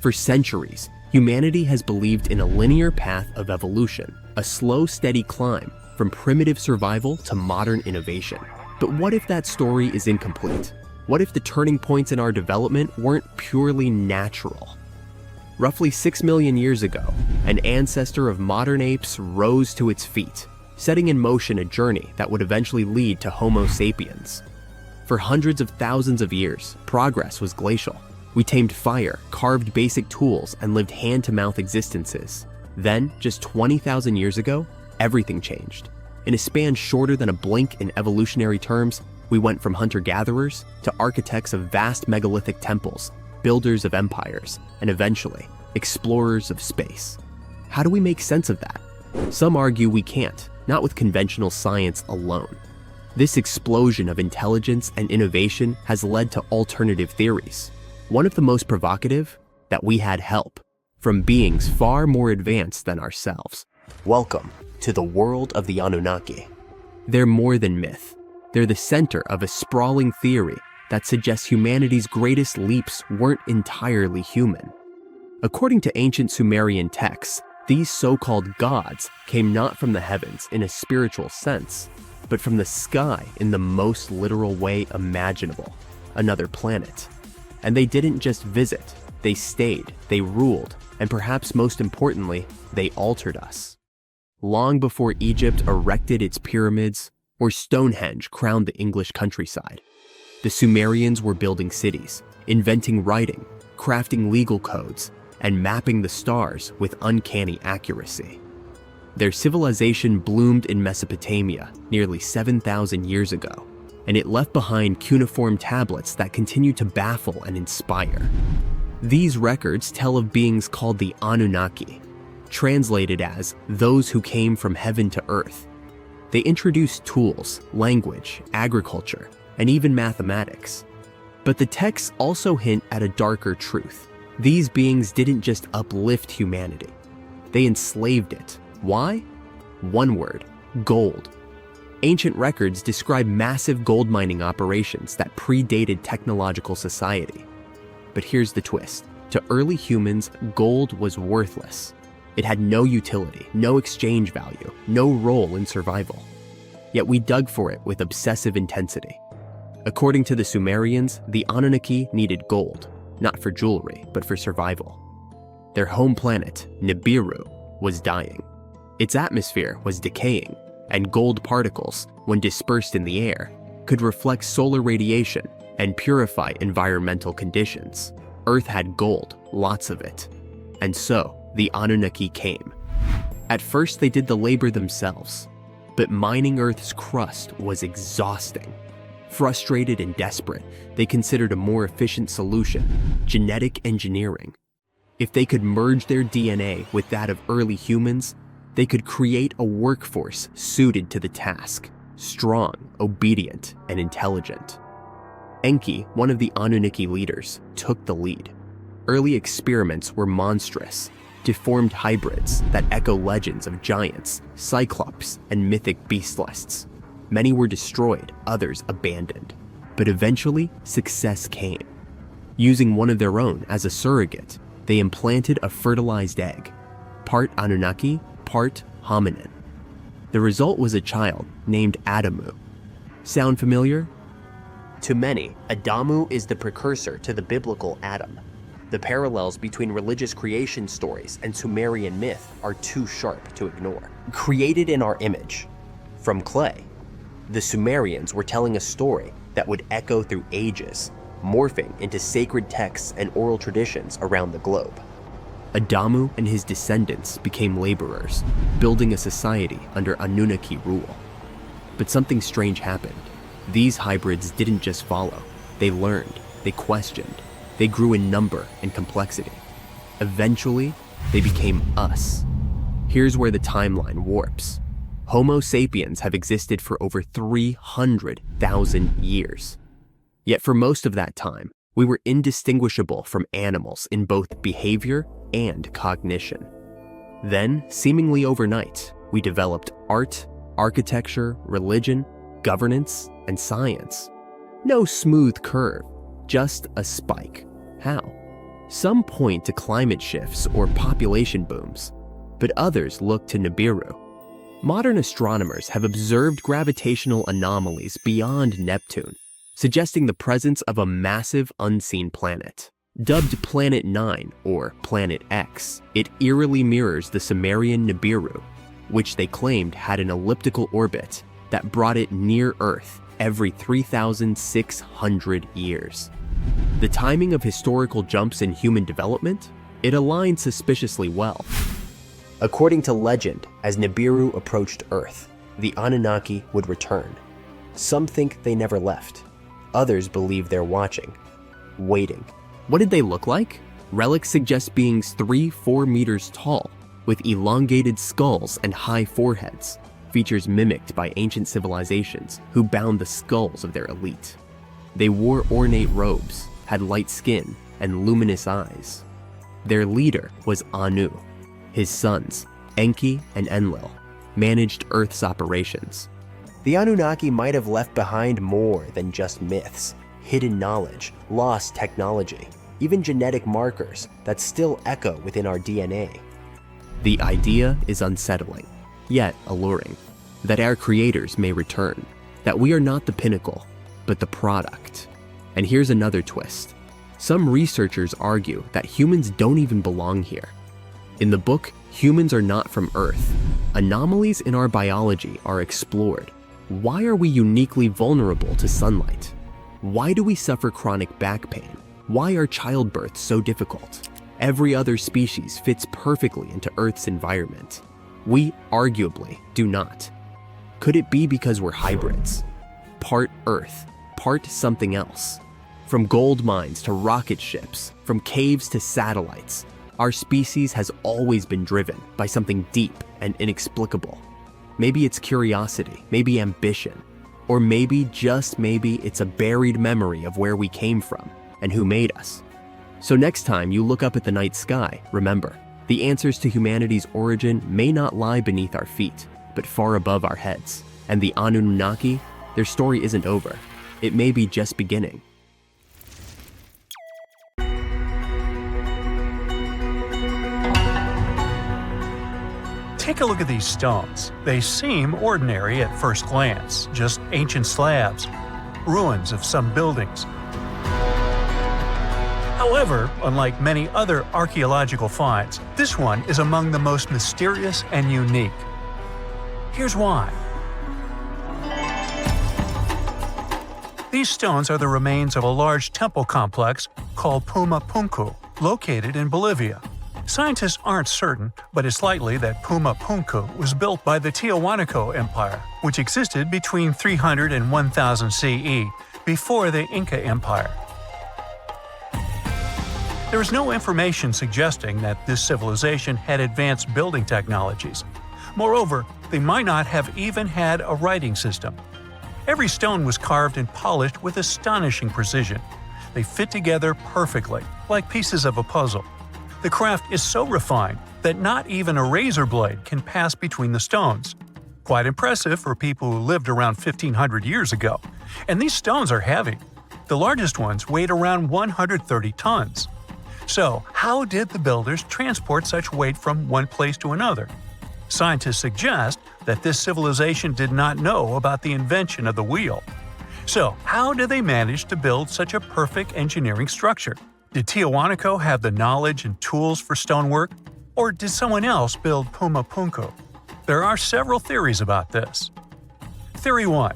For centuries, humanity has believed in a linear path of evolution, a slow, steady climb from primitive survival to modern innovation. But what if that story is incomplete? What if the turning points in our development weren't purely natural? Roughly 6 million years ago, an ancestor of modern apes rose to its feet, setting in motion a journey that would eventually lead to Homo sapiens. For hundreds of thousands of years, progress was glacial. We tamed fire, carved basic tools, and lived hand-to-mouth existences. Then, just 20,000 years ago, everything changed. In a span shorter than a blink in evolutionary terms, we went from hunter-gatherers to architects of vast megalithic temples, builders of empires, and eventually, explorers of space. How do we make sense of that? Some argue we can't, not with conventional science alone. This explosion of intelligence and innovation has led to alternative theories. One of the most provocative, that we had help from beings far more advanced than ourselves. Welcome to the world of the Anunnaki. They're more than myth. They're the center of a sprawling theory that suggests humanity's greatest leaps weren't entirely human. According to ancient Sumerian texts, these so-called gods came not from the heavens in a spiritual sense, but from the sky in the most literal way imaginable, another planet. And they didn't just visit, they stayed, they ruled, and perhaps most importantly, they altered us. Long before Egypt erected its pyramids, or Stonehenge crowned the English countryside, the Sumerians were building cities, inventing writing, crafting legal codes, and mapping the stars with uncanny accuracy. Their civilization bloomed in Mesopotamia nearly 7,000 years ago, and it left behind cuneiform tablets that continue to baffle and inspire. These records tell of beings called the Anunnaki, translated as those who came from heaven to earth. They introduced tools, language, agriculture, and even mathematics. But the texts also hint at a darker truth. These beings didn't just uplift humanity. They enslaved it. Why? One word: gold. Ancient records describe massive gold mining operations that predated technological society. But here's the twist. To early humans, gold was worthless. It had no utility, no exchange value, no role in survival. Yet we dug for it with obsessive intensity. According to the Sumerians, the Anunnaki needed gold, not for jewelry, but for survival. Their home planet, Nibiru, was dying. Its atmosphere was decaying, and gold particles, when dispersed in the air, could reflect solar radiation and purify environmental conditions. Earth had gold, lots of it. And so, the Anunnaki came. At first, they did the labor themselves, but mining Earth's crust was exhausting. Frustrated and desperate, they considered a more efficient solution: genetic engineering. If they could merge their DNA with that of early humans, they could create a workforce suited to the task, strong, obedient, and intelligent. Enki, one of the Anunnaki leaders, took the lead. Early experiments were monstrous, deformed hybrids that echo legends of giants, cyclops, and mythic beastlists. Many were destroyed, others abandoned. But eventually, success came. Using one of their own as a surrogate, they implanted a fertilized egg, part Anunnaki, part hominin. The result was a child named Adamu. Sound familiar? To many, Adamu is the precursor to the biblical Adam. The parallels between religious creation stories and Sumerian myth are too sharp to ignore. Created in our image, from clay, the Sumerians were telling a story that would echo through ages, morphing into sacred texts and oral traditions around the globe. Adamu and his descendants became laborers, building a society under Anunnaki rule. But something strange happened. These hybrids didn't just follow. They learned, they questioned, they grew in number and complexity. Eventually, they became us. Here's where the timeline warps. Homo sapiens have existed for over 300,000 years. Yet for most of that time, we were indistinguishable from animals in both behavior and cognition. Then, seemingly overnight, we developed art, architecture, religion, governance, and science. No smooth curve, just a spike. How? Some point to climate shifts or population booms, but others look to Nibiru. Modern astronomers have observed gravitational anomalies beyond Neptune, suggesting the presence of a massive unseen planet. Dubbed Planet 9 or Planet X, it eerily mirrors the Sumerian Nibiru, which they claimed had an elliptical orbit that brought it near Earth every 3,600 years. The timing of historical jumps in human development? It aligned suspiciously well. According to legend, as Nibiru approached Earth, the Anunnaki would return. Some think they never left. Others believe they're watching, waiting. What did they look like? Relics suggest beings 3-4 meters tall, with elongated skulls and high foreheads, features mimicked by ancient civilizations who bound the skulls of their elite. They wore ornate robes, had light skin, and luminous eyes. Their leader was Anu. His sons, Enki and Enlil, managed Earth's operations. The Anunnaki might have left behind more than just myths, hidden knowledge, lost technology, even genetic markers that still echo within our DNA. The idea is unsettling, yet alluring, that our creators may return, that we are not the pinnacle, but the product. And here's another twist. Some researchers argue that humans don't even belong here. In the book, Humans Are Not From Earth, anomalies in our biology are explored. Why are we uniquely vulnerable to sunlight? Why do we suffer chronic back pain? Why are childbirths so difficult? Every other species fits perfectly into Earth's environment. We arguably do not. Could it be because we're hybrids? Part Earth, part something else. From gold mines to rocket ships, from caves to satellites, our species has always been driven by something deep and inexplicable. Maybe it's curiosity, maybe ambition, or maybe, just maybe, it's a buried memory of where we came from and who made us. So next time you look up at the night sky, remember, the answers to humanity's origin may not lie beneath our feet, but far above our heads. And the Anunnaki, their story isn't over. It may be just beginning. Take a look at these stones. They seem ordinary at first glance, just ancient slabs, ruins of some buildings. However, unlike many other archaeological finds, this one is among the most mysterious and unique. Here's why. These stones are the remains of a large temple complex called Puma Punku, located in Bolivia. Scientists aren't certain, but it's likely that Puma Punku was built by the Tiahuanaco Empire, which existed between 300 and 1000 CE, before the Inca Empire. There is no information suggesting that this civilization had advanced building technologies. Moreover, they might not have even had a writing system. Every stone was carved and polished with astonishing precision. They fit together perfectly, like pieces of a puzzle. The craft is so refined that not even a razor blade can pass between the stones. Quite impressive for people who lived around 1500 years ago. And these stones are heavy. The largest ones weighed around 130 tons. So, how did the builders transport such weight from one place to another? Scientists suggest that this civilization did not know about the invention of the wheel. So, how did they manage to build such a perfect engineering structure? Did Tiahuanaco have the knowledge and tools for stonework? Or did someone else build Puma Punku? There are several theories about this. Theory 1.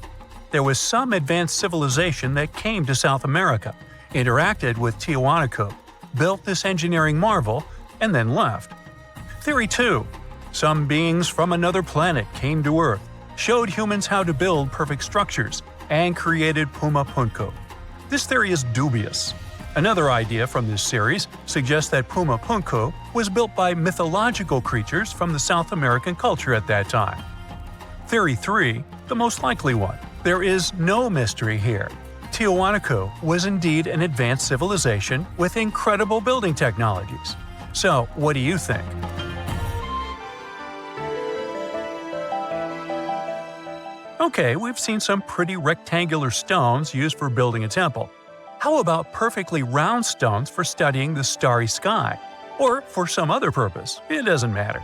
There was some advanced civilization that came to South America, interacted with Tiahuanaco, built this engineering marvel, and then left. Theory 2. Some beings from another planet came to Earth, showed humans how to build perfect structures, and created Puma Punku. This theory is dubious. Another idea from this series suggests that Puma Punku was built by mythological creatures from the South American culture at that time. Theory 3, the most likely one. There is no mystery here. Tiahuanaco was indeed an advanced civilization with incredible building technologies. So, what do you think? Okay, we've seen some pretty rectangular stones used for building a temple. How about perfectly round stones for studying the starry sky? Or for some other purpose, it doesn't matter.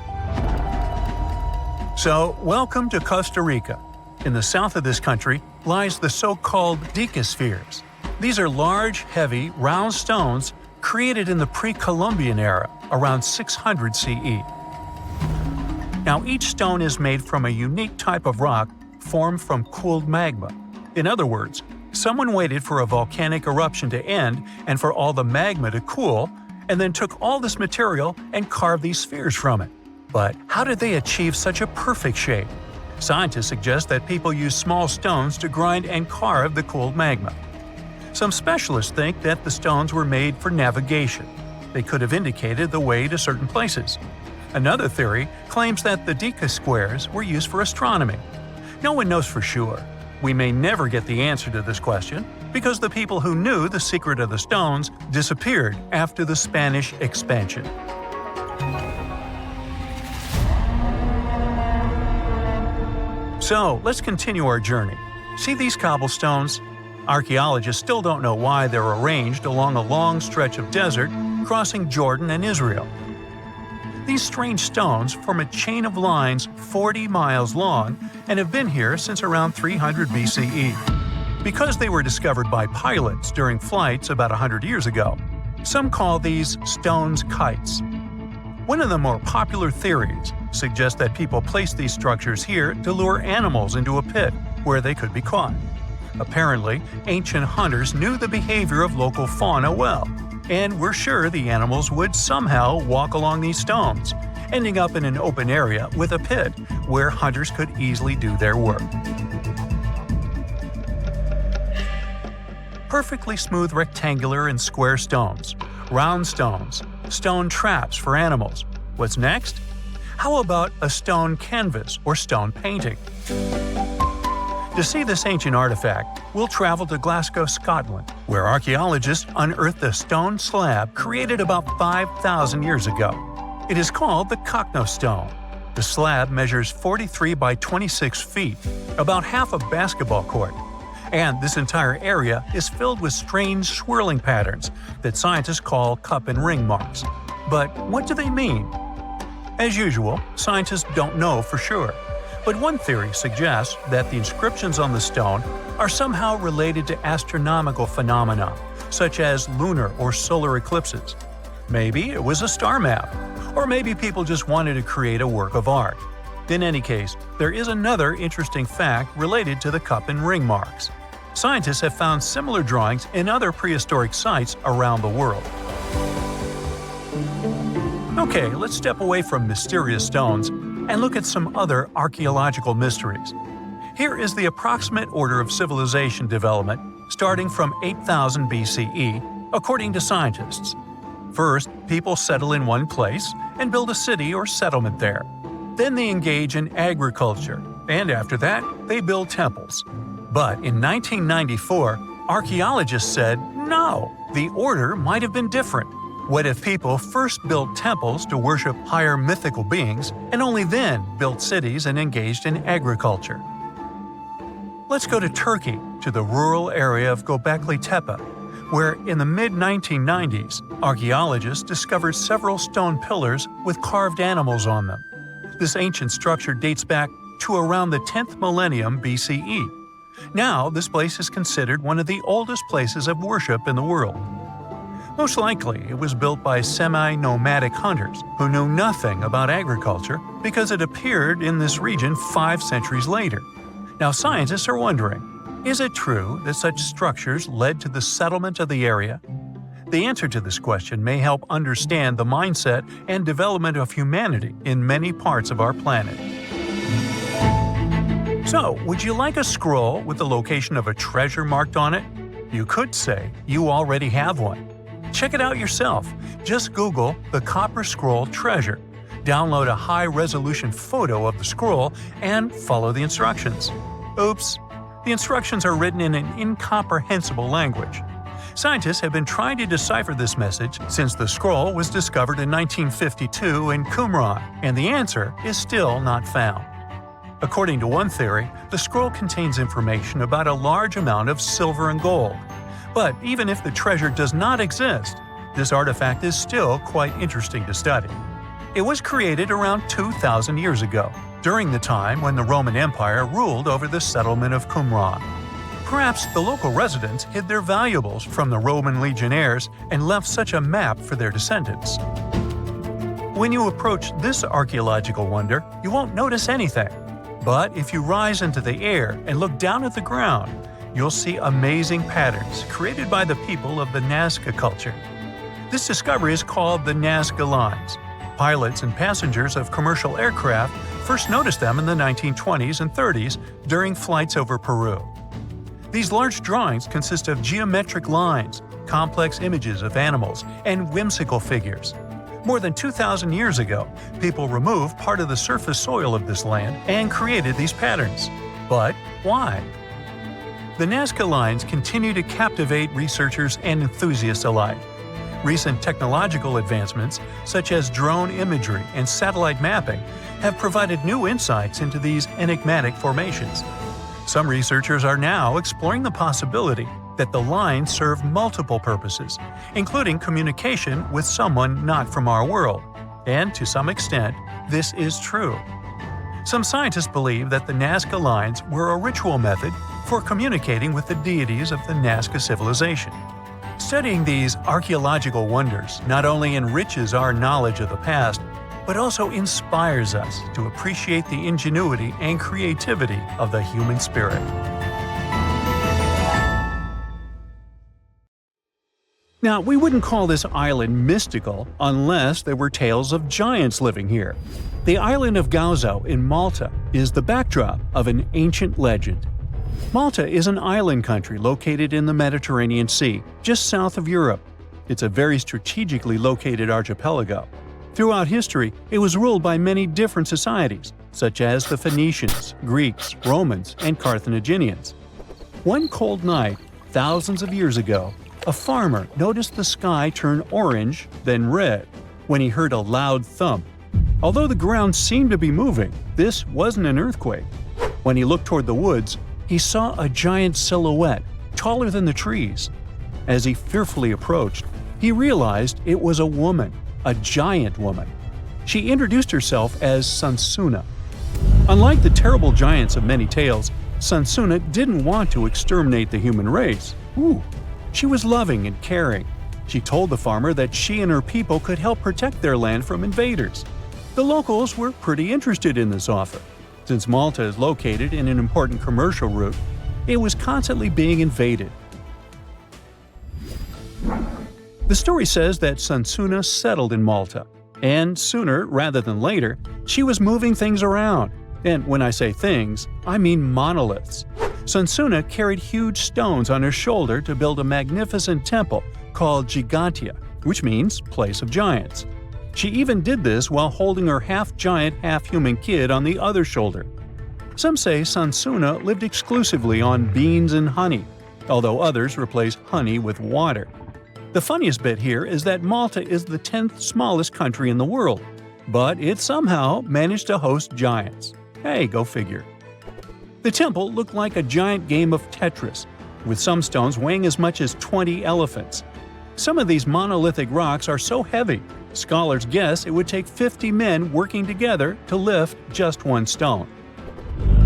So, welcome to Costa Rica. In the south of this country lies the so-called decaspheres. These are large, heavy, round stones created in the pre-Columbian era, around 600 CE. Now, each stone is made from a unique type of rock formed from cooled magma. In other words, someone waited for a volcanic eruption to end and for all the magma to cool, and then took all this material and carved these spheres from it. But how did they achieve such a perfect shape? Scientists suggest that people use small stones to grind and carve the cooled magma. Some specialists think that the stones were made for navigation. They could have indicated the way to certain places. Another theory claims that the deca squares were used for astronomy. No one knows for sure. We may never get the answer to this question because the people who knew the secret of the stones disappeared after the Spanish expansion. So, let's continue our journey. See these cobblestones? Archaeologists still don't know why they're arranged along a long stretch of desert crossing Jordan and Israel. These strange stones form a chain of lines 40 miles long and have been here since around 300 BCE. Because they were discovered by pilots during flights about 100 years ago, some call these stones kites. One of the more popular theories suggests that people placed these structures here to lure animals into a pit where they could be caught. Apparently, ancient hunters knew the behavior of local fauna well, and were sure the animals would somehow walk along these stones, ending up in an open area with a pit where hunters could easily do their work. Perfectly smooth rectangular and square stones, round stones, stone traps for animals. What's next? How about a stone canvas or stone painting? To see this ancient artifact, we'll travel to Glasgow, Scotland, where archaeologists unearthed a stone slab created about 5,000 years ago. It is called the Cockno stone. The slab measures 43 by 26 feet, about half a basketball court. And this entire area is filled with strange swirling patterns that scientists call cup and ring marks. But what do they mean? As usual, scientists don't know for sure. But one theory suggests that the inscriptions on the stone are somehow related to astronomical phenomena, such as lunar or solar eclipses. Maybe it was a star map, or maybe people just wanted to create a work of art. In any case, there is another interesting fact related to the cup and ring marks. Scientists have found similar drawings in other prehistoric sites around the world. Okay, let's step away from mysterious stones and look at some other archaeological mysteries. Here is the approximate order of civilization development starting from 8000 BCE, according to scientists. First, people settle in one place and build a city or settlement there. Then they engage in agriculture, and after that, they build temples. But in 1994, archaeologists said, no, the order might have been different. What if people first built temples to worship higher mythical beings and only then built cities and engaged in agriculture? Let's go to Turkey, to the rural area of Göbekli Tepe, where in the mid-1990s, archaeologists discovered several stone pillars with carved animals on them. This ancient structure dates back to around the 10th millennium BCE. Now, this place is considered one of the oldest places of worship in the world. Most likely, it was built by semi-nomadic hunters who knew nothing about agriculture because it appeared in this region 5 centuries later. Now, scientists are wondering, is it true that such structures led to the settlement of the area? The answer to this question may help understand the mindset and development of humanity in many parts of our planet. So, would you like a scroll with the location of a treasure marked on it? You could say you already have one. Check it out yourself. Just Google the Copper Scroll Treasure. Download a high-resolution photo of the scroll and follow the instructions. Oops! The instructions are written in an incomprehensible language. Scientists have been trying to decipher this message since the scroll was discovered in 1952 in Qumran, and the answer is still not found. According to one theory, the scroll contains information about a large amount of silver and gold. But even if the treasure does not exist, this artifact is still quite interesting to study. It was created around 2,000 years ago, during the time when the Roman Empire ruled over the settlement of Qumran. Perhaps the local residents hid their valuables from the Roman legionnaires and left such a map for their descendants. When you approach this archaeological wonder, you won't notice anything. But if you rise into the air and look down at the ground, you'll see amazing patterns created by the people of the Nazca culture. This discovery is called the Nazca Lines. Pilots and passengers of commercial aircraft first noticed them in the 1920s and 30s during flights over Peru. These large drawings consist of geometric lines, complex images of animals, and whimsical figures. More than 2,000 years ago, people removed part of the surface soil of this land and created these patterns. But why? The Nazca Lines continue to captivate researchers and enthusiasts alike. Recent technological advancements, such as drone imagery and satellite mapping, have provided new insights into these enigmatic formations. Some researchers are now exploring the possibility that the lines serve multiple purposes, including communication with someone not from our world. And to some extent, this is true. Some scientists believe that the Nazca Lines were a ritual method for communicating with the deities of the Nazca civilization. Studying these archaeological wonders not only enriches our knowledge of the past, but also inspires us to appreciate the ingenuity and creativity of the human spirit. Now, we wouldn't call this island mystical unless there were tales of giants living here. The island of Gozo in Malta is the backdrop of an ancient legend. Malta is an island country located in the Mediterranean Sea, just south of Europe. It's a very strategically located archipelago. Throughout history, it was ruled by many different societies, such as the Phoenicians, Greeks, Romans, and Carthaginians. One cold night, thousands of years ago, a farmer noticed the sky turn orange, then red, when he heard a loud thump. Although the ground seemed to be moving, this wasn't an earthquake. When he looked toward the woods, he saw a giant silhouette, taller than the trees. As he fearfully approached, he realized it was a woman, a giant woman. She introduced herself as Sansuna. Unlike the terrible giants of many tales, Sansuna didn't want to exterminate the human race. She was loving and caring. She told the farmer that she and her people could help protect their land from invaders. The locals were pretty interested in this offer. Since Malta is located in an important commercial route, it was constantly being invaded. The story says that Sansuna settled in Malta, and sooner rather than later, she was moving things around. And when I say things, I mean monoliths. Sansuna carried huge stones on her shoulder to build a magnificent temple called Gigantia, which means place of giants. She even did this while holding her half-giant, half-human kid on the other shoulder. Some say Sansuna lived exclusively on beans and honey, although others replaced honey with water. The funniest bit here is that Malta is the 10th smallest country in the world, but it somehow managed to host giants. Hey, go figure. The temple looked like a giant game of Tetris, with some stones weighing as much as 20 elephants. Some of these monolithic rocks are so heavy, scholars guess it would take 50 men working together to lift just one stone.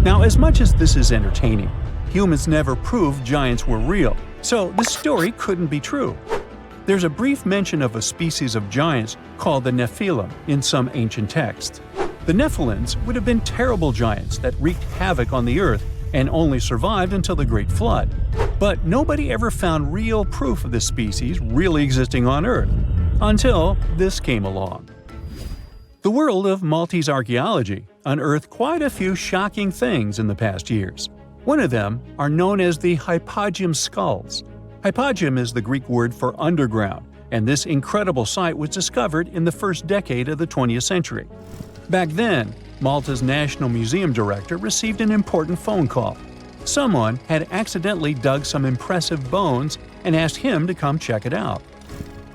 Now, as much as this is entertaining, humans never proved giants were real, so this story couldn't be true. There's a brief mention of a species of giants called the Nephilim in some ancient texts. The Nephilims would have been terrible giants that wreaked havoc on the earth and only survived until the Great Flood. But nobody ever found real proof of this species really existing on Earth, until this came along. The world of Maltese archaeology unearthed quite a few shocking things in the past years. One of them are known as the hypogeum skulls. Hypogeum is the Greek word for underground, and this incredible site was discovered in the first decade of the 20th century. Back then, Malta's National Museum director received an important phone call. Someone had accidentally dug some impressive bones and asked him to come check it out.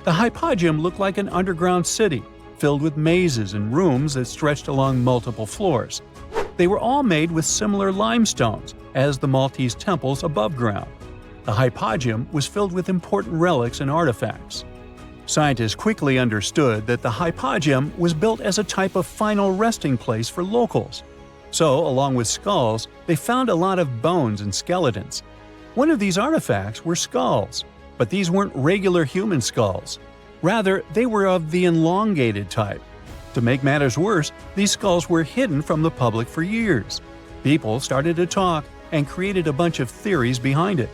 The hypogeum looked like an underground city, filled with mazes and rooms that stretched along multiple floors. They were all made with similar limestones as the Maltese temples above ground. The hypogeum was filled with important relics and artifacts. Scientists quickly understood that the hypogeum was built as a type of final resting place for locals. So, along with skulls, they found a lot of bones and skeletons. One of these artifacts were skulls, but these weren't regular human skulls. Rather, they were of the elongated type. To make matters worse, these skulls were hidden from the public for years. People started to talk and created a bunch of theories behind it.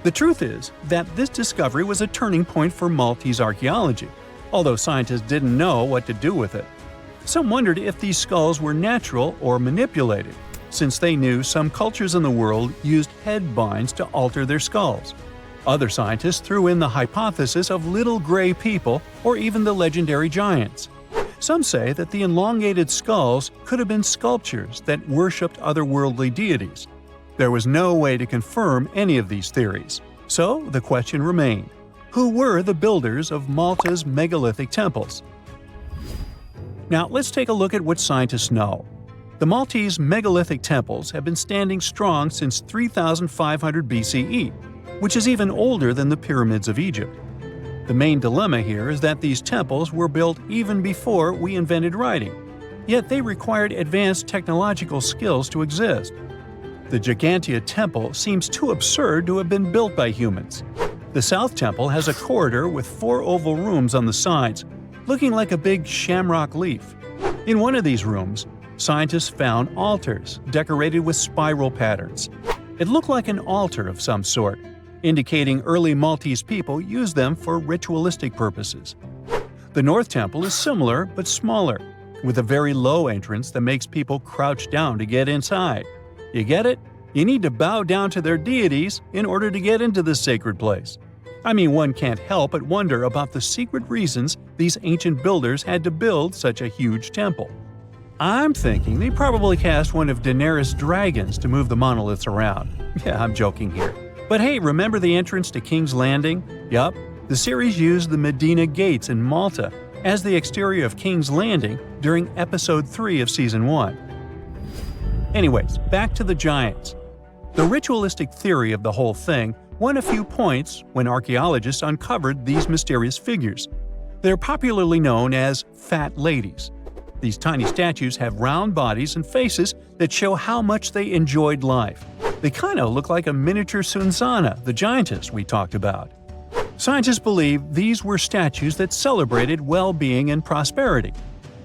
The truth is that this discovery was a turning point for Maltese archaeology, although scientists didn't know what to do with it. Some wondered if these skulls were natural or manipulated, since they knew some cultures in the world used head binds to alter their skulls. Other scientists threw in the hypothesis of little gray people or even the legendary giants. Some say that the elongated skulls could have been sculptures that worshipped otherworldly deities. There was no way to confirm any of these theories. So the question remained: who were the builders of Malta's megalithic temples? Now let's take a look at what scientists know. The Maltese megalithic temples have been standing strong since 3500 BCE, which is even older than the pyramids of Egypt. The main dilemma here is that these temples were built even before we invented writing, yet they required advanced technological skills to exist. The Gigantea Temple seems too absurd to have been built by humans. The South Temple has a corridor with 4 oval rooms on the sides, looking like a big shamrock leaf. In one of these rooms, scientists found altars decorated with spiral patterns. It looked like an altar of some sort, indicating early Maltese people used them for ritualistic purposes. The North Temple is similar but smaller, with a very low entrance that makes people crouch down to get inside. You get it? You need to bow down to their deities in order to get into this sacred place. I mean, one can't help but wonder about the secret reasons these ancient builders had to build such a huge temple. I'm thinking they probably cast one of Daenerys' dragons to move the monoliths around. Yeah, I'm joking here. But hey, remember the entrance to King's Landing? Yup, the series used the Medina Gates in Malta as the exterior of King's Landing during Episode 3 of Season 1. Anyways, back to the giants. The ritualistic theory of the whole thing won a few points when archaeologists uncovered these mysterious figures. They're popularly known as fat ladies. These tiny statues have round bodies and faces that show how much they enjoyed life. They kind of look like a miniature Sunzana, the giantess we talked about. Scientists believe these were statues that celebrated well-being and prosperity.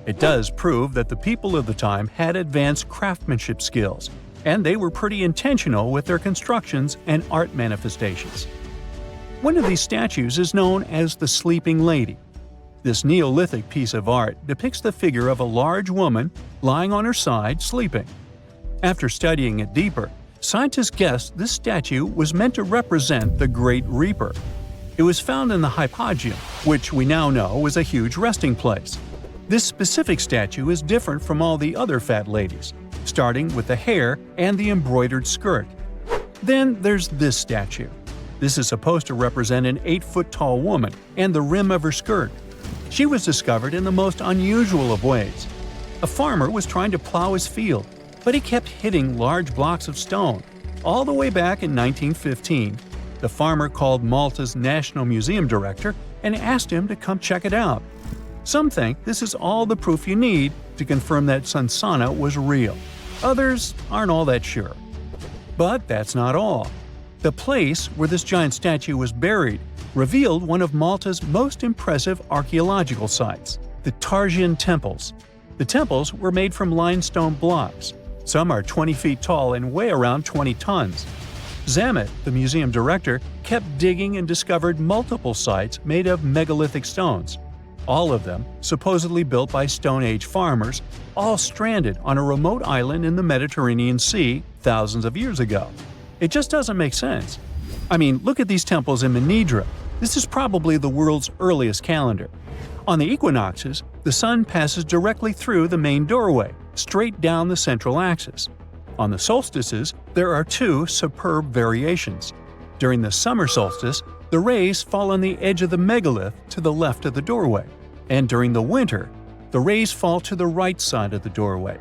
It does prove that the people of the time had advanced craftsmanship skills, and they were pretty intentional with their constructions and art manifestations. One of these statues is known as the Sleeping Lady. This Neolithic piece of art depicts the figure of a large woman lying on her side sleeping. After studying it deeper, scientists guessed this statue was meant to represent the Great Reaper. It was found in the hypogeum, which we now know was a huge resting place. This specific statue is different from all the other fat ladies, starting with the hair and the embroidered skirt. Then there's this statue. This is supposed to represent an 8-foot-tall woman and the rim of her skirt. She was discovered in the most unusual of ways. A farmer was trying to plow his field, but he kept hitting large blocks of stone. All the way back in 1915, the farmer called Malta's National Museum director and asked him to come check it out. Some think this is all the proof you need to confirm that Sunsana was real. Others aren't all that sure. But that's not all. The place where this giant statue was buried revealed one of Malta's most impressive archaeological sites, the Tarsian temples. The temples were made from limestone blocks. Some are 20 feet tall and weigh around 20 tons. Zamet, the museum director, kept digging and discovered multiple sites made of megalithic stones. All of them supposedly built by Stone Age farmers, all stranded on a remote island in the Mediterranean Sea thousands of years ago. It just doesn't make sense. I mean, look at these temples in Manidra. This is probably the world's earliest calendar. On the equinoxes, the sun passes directly through the main doorway, straight down the central axis. On the solstices, there are 2 superb variations. During the summer solstice, the rays fall on the edge of the megalith to the left of the doorway, and during the winter, the rays fall to the right side of the doorway.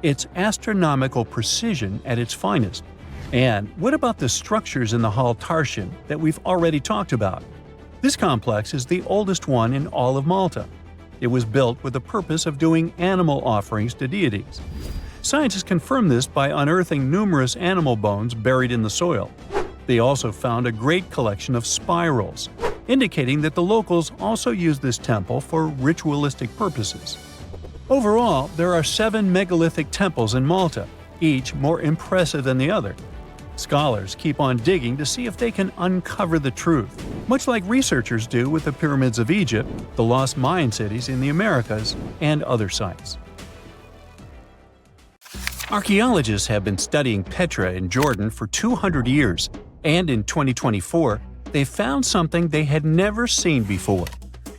It's astronomical precision at its finest. And what about the structures in the Hal Tarshan that we've already talked about? This complex is the oldest one in all of Malta. It was built with the purpose of doing animal offerings to deities. Scientists confirmed this by unearthing numerous animal bones buried in the soil. They also found a great collection of spirals, indicating that the locals also used this temple for ritualistic purposes. Overall, there are 7 megalithic temples in Malta, each more impressive than the other. Scholars keep on digging to see if they can uncover the truth, much like researchers do with the pyramids of Egypt, the lost Mayan cities in the Americas, and other sites. Archaeologists have been studying Petra in Jordan for 200 years, and in 2024, they found something they had never seen before.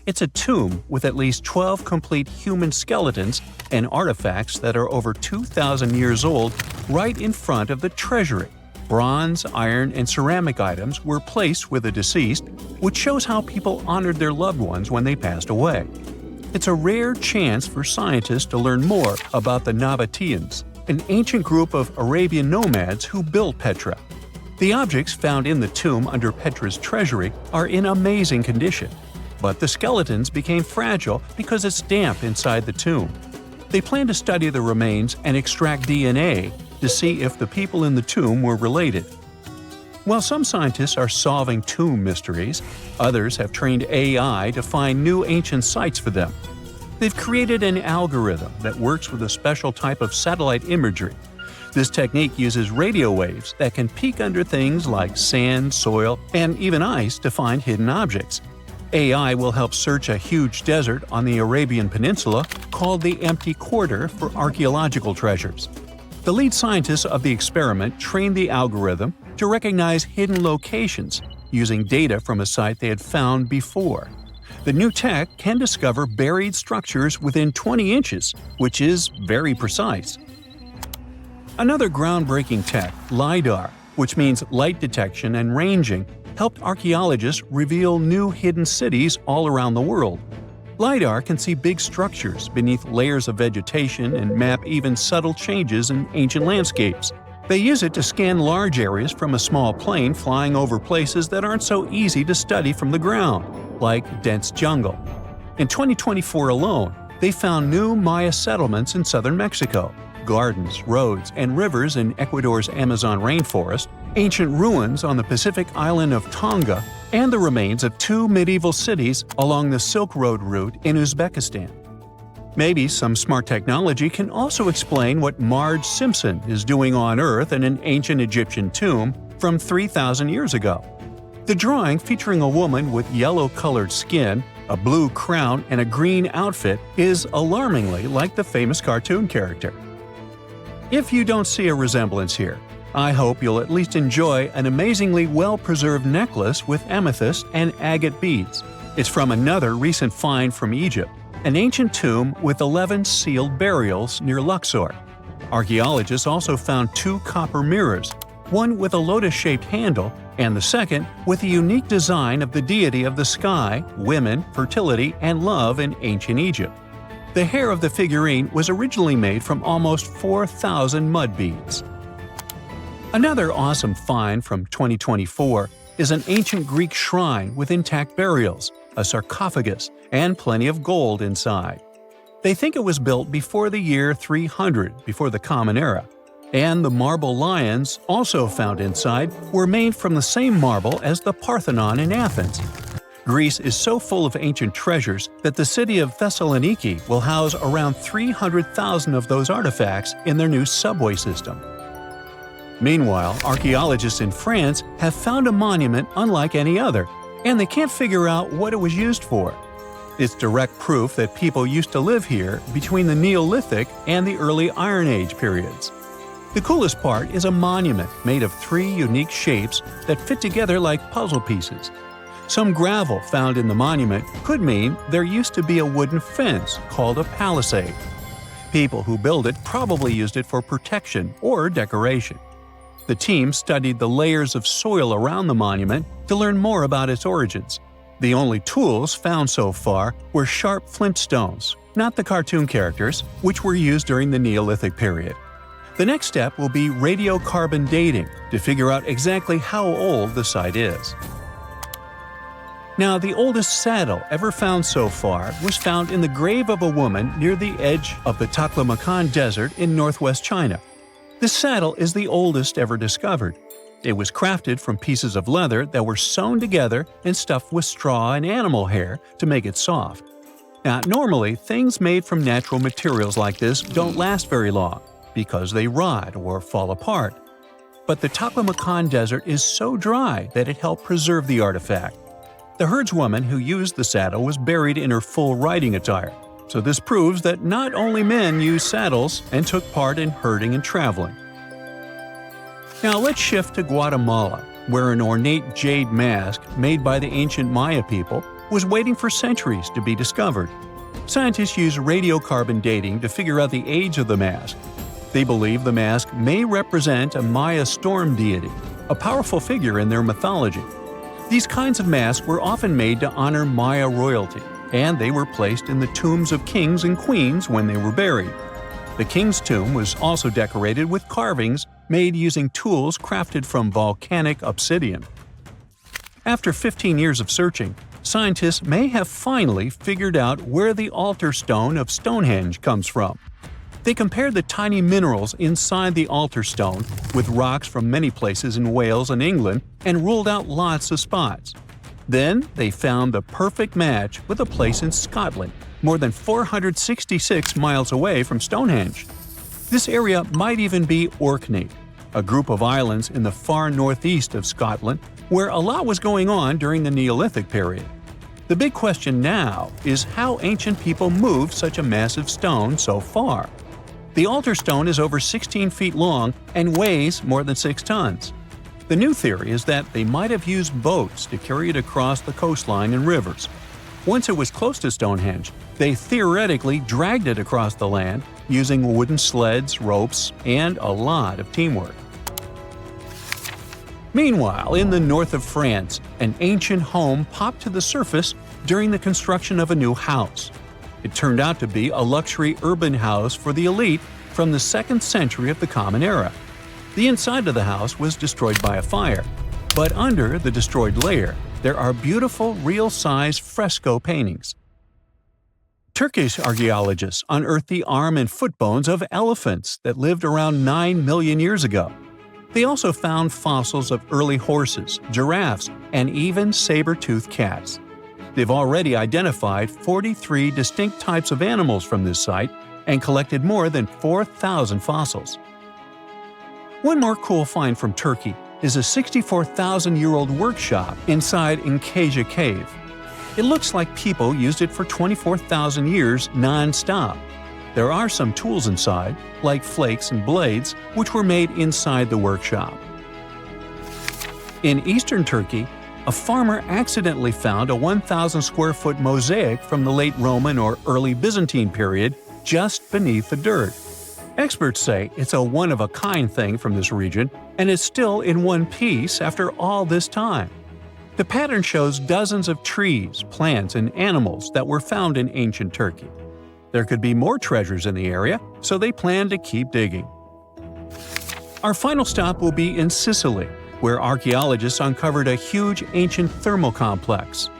It's a tomb with at least 12 complete human skeletons and artifacts that are over 2,000 years old right in front of the treasury. Bronze, iron, and ceramic items were placed with the deceased, which shows how people honored their loved ones when they passed away. It's a rare chance for scientists to learn more about the Nabateans, an ancient group of Arabian nomads who built Petra. The objects found in the tomb under Petra's treasury are in amazing condition, but the skeletons became fragile because it's damp inside the tomb. They plan to study the remains and extract DNA to see if the people in the tomb were related. While some scientists are solving tomb mysteries, others have trained AI to find new ancient sites for them. They've created an algorithm that works with a special type of satellite imagery. This technique uses radio waves that can peek under things like sand, soil, and even ice to find hidden objects. AI will help search a huge desert on the Arabian Peninsula called the Empty Quarter for archaeological treasures. The lead scientists of the experiment trained the algorithm to recognize hidden locations using data from a site they had found before. The new tech can discover buried structures within 20 inches, which is very precise. Another groundbreaking tech, LiDAR, which means light detection and ranging, helped archaeologists reveal new hidden cities all around the world. LiDAR can see big structures beneath layers of vegetation and map even subtle changes in ancient landscapes. They use it to scan large areas from a small plane flying over places that aren't so easy to study from the ground, like dense jungle. In 2024 alone, they found new Maya settlements in southern Mexico, gardens, roads, and rivers in Ecuador's Amazon rainforest, ancient ruins on the Pacific island of Tonga, and the remains of 2 medieval cities along the Silk Road route in Uzbekistan. Maybe some smart technology can also explain what Marge Simpson is doing on Earth in an ancient Egyptian tomb from 3,000 years ago. The drawing, featuring a woman with yellow-colored skin, a blue crown, and a green outfit, is alarmingly like the famous cartoon character. If you don't see a resemblance here, I hope you'll at least enjoy an amazingly well-preserved necklace with amethyst and agate beads. It's from another recent find from Egypt, an ancient tomb with 11 sealed burials near Luxor. Archaeologists also found 2 copper mirrors, one with a lotus-shaped handle and the second with a unique design of the deity of the sky, women, fertility, and love in ancient Egypt. The hair of the figurine was originally made from almost 4,000 mud beads. Another awesome find from 2024 is an ancient Greek shrine with intact burials, a sarcophagus, and plenty of gold inside. They think it was built before the year 300 before the Common Era, and the marble lions, also found inside, were made from the same marble as the Parthenon in Athens. Greece is so full of ancient treasures that the city of Thessaloniki will house around 300,000 of those artifacts in their new subway system. Meanwhile, archaeologists in France have found a monument unlike any other, and they can't figure out what it was used for. It's direct proof that people used to live here between the Neolithic and the early Iron Age periods. The coolest part is a monument made of 3 unique shapes that fit together like puzzle pieces. Some gravel found in the monument could mean there used to be a wooden fence called a palisade. People who built it probably used it for protection or decoration. The team studied the layers of soil around the monument to learn more about its origins. The only tools found so far were sharp flint stones, not the cartoon characters, which were used during the Neolithic period. The next step will be radiocarbon dating to figure out exactly how old the site is. Now, the oldest saddle ever found so far was found in the grave of a woman near the edge of the Taklamakan Desert in northwest China. This saddle is the oldest ever discovered. It was crafted from pieces of leather that were sewn together and stuffed with straw and animal hair to make it soft. Now, normally, things made from natural materials like this don't last very long because they rot or fall apart. But the Taklamakan Desert is so dry that it helped preserve the artifact. The herdswoman who used the saddle was buried in her full riding attire, so this proves that not only men used saddles and took part in herding and traveling. Now let's shift to Guatemala, where an ornate jade mask made by the ancient Maya people was waiting for centuries to be discovered. Scientists use radiocarbon dating to figure out the age of the mask. They believe the mask may represent a Maya storm deity, a powerful figure in their mythology. These kinds of masks were often made to honor Maya royalty, and they were placed in the tombs of kings and queens when they were buried. The king's tomb was also decorated with carvings made using tools crafted from volcanic obsidian. After 15 years of searching, scientists may have finally figured out where the altar stone of Stonehenge comes from. They compared the tiny minerals inside the altar stone with rocks from many places in Wales and England and ruled out lots of spots. Then they found the perfect match with a place in Scotland, more than 466 miles away from Stonehenge. This area might even be Orkney, a group of islands in the far northeast of Scotland where a lot was going on during the Neolithic period. The big question now is how ancient people moved such a massive stone so far. The altar stone is over 16 feet long and weighs more than 6 tons. The new theory is that they might have used boats to carry it across the coastline and rivers. Once it was close to Stonehenge, they theoretically dragged it across the land using wooden sleds, ropes, and a lot of teamwork. Meanwhile, in the north of France, an ancient home popped to the surface during the construction of a new house. It turned out to be a luxury urban house for the elite from the 2nd century of the Common Era. The inside of the house was destroyed by a fire, but under the destroyed layer, there are beautiful, real-size fresco paintings. Turkish archaeologists unearthed the arm and foot bones of elephants that lived around 9 million years ago. They also found fossils of early horses, giraffes, and even saber-toothed cats. They've already identified 43 distinct types of animals from this site and collected more than 4,000 fossils. One more cool find from Turkey is a 64,000-year-old workshop inside Enkaja Cave. It looks like people used it for 24,000 years non-stop. There are some tools inside, like flakes and blades, which were made inside the workshop. In eastern Turkey, a farmer accidentally found a 1,000-square-foot mosaic from the late Roman or early Byzantine period just beneath the dirt. Experts say it's a one-of-a-kind thing from this region and is still in one piece after all this time. The pattern shows dozens of trees, plants, and animals that were found in ancient Turkey. There could be more treasures in the area, so they plan to keep digging. Our final stop will be in Sicily, where archaeologists uncovered a huge ancient thermal complex.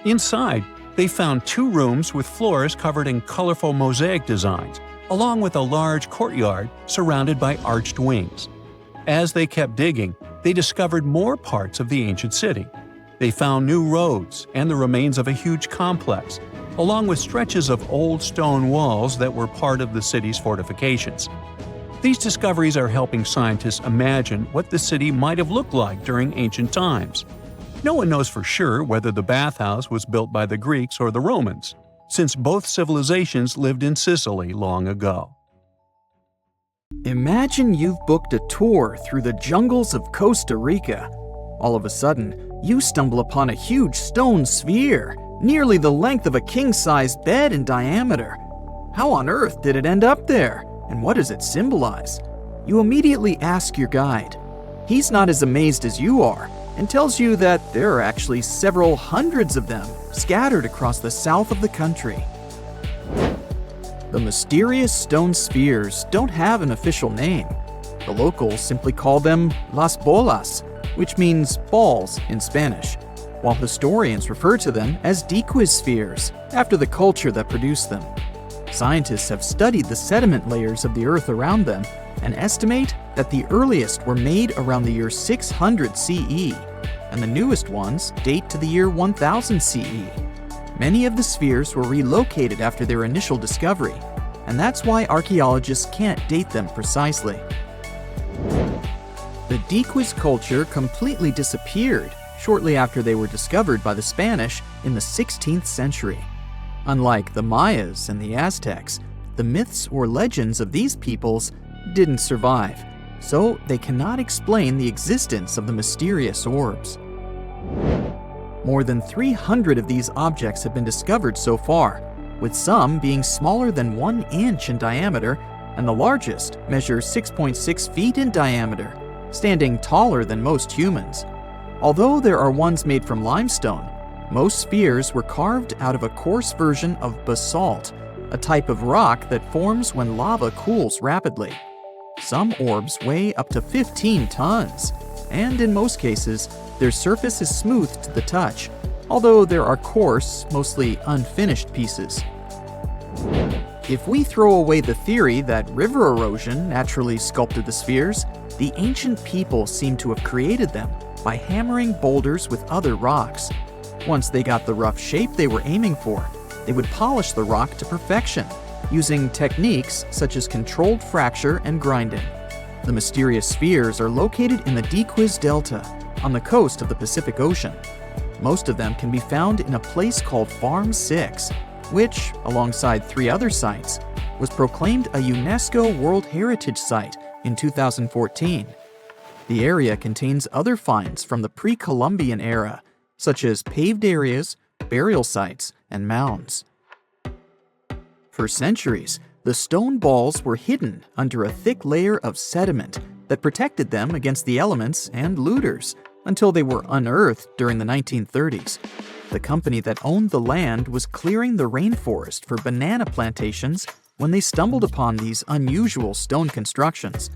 Inside, they found 2 rooms with floors covered in colorful mosaic designs, along with a large courtyard surrounded by arched wings. As they kept digging, they discovered more parts of the ancient city. They found new roads and the remains of a huge complex, along with stretches of old stone walls that were part of the city's fortifications. These discoveries are helping scientists imagine what the city might have looked like during ancient times. No one knows for sure whether the bathhouse was built by the Greeks or the Romans, since both civilizations lived in Sicily long ago. Imagine you've booked a tour through the jungles of Costa Rica. All of a sudden, you stumble upon a huge stone sphere, nearly the length of a king-sized bed in diameter. How on earth did it end up there? And what does it symbolize? You immediately ask your guide. He's not as amazed as you are and tells you that there are actually several hundreds of them scattered across the south of the country. The mysterious stone spheres don't have an official name. The locals simply call them las bolas, which means balls in Spanish, while historians refer to them as Diques spheres, after the culture that produced them. Scientists have studied the sediment layers of the Earth around them and estimate that the earliest were made around the year 600 CE, and the newest ones date to the year 1000 CE. Many of the spheres were relocated after their initial discovery, and that's why archaeologists can't date them precisely. The Diques culture completely disappeared shortly after they were discovered by the Spanish in the 16th century. Unlike the Mayas and the Aztecs, the myths or legends of these peoples didn't survive, so they cannot explain the existence of the mysterious orbs. More than 300 of these objects have been discovered so far, with some being smaller than 1 inch in diameter, and the largest measures 6.6 feet in diameter, standing taller than most humans. Although there are ones made from limestone, most spheres were carved out of a coarse version of basalt, a type of rock that forms when lava cools rapidly. Some orbs weigh up to 15 tons, and in most cases, their surface is smooth to the touch, although there are coarse, mostly unfinished pieces. If we throw away the theory that river erosion naturally sculpted the spheres, the ancient people seem to have created them by hammering boulders with other rocks. Once they got the rough shape they were aiming for, they would polish the rock to perfection, using techniques such as controlled fracture and grinding. The mysterious spheres are located in the Diques Delta, on the coast of the Pacific Ocean. Most of them can be found in a place called Farm 6, which, alongside 3 other sites, was proclaimed a UNESCO World Heritage Site in 2014. The area contains other finds from the pre-Columbian era, such as paved areas, burial sites, and mounds. For centuries, the stone balls were hidden under a thick layer of sediment that protected them against the elements and looters until they were unearthed during the 1930s. The company that owned the land was clearing the rainforest for banana plantations when they stumbled upon these unusual stone constructions.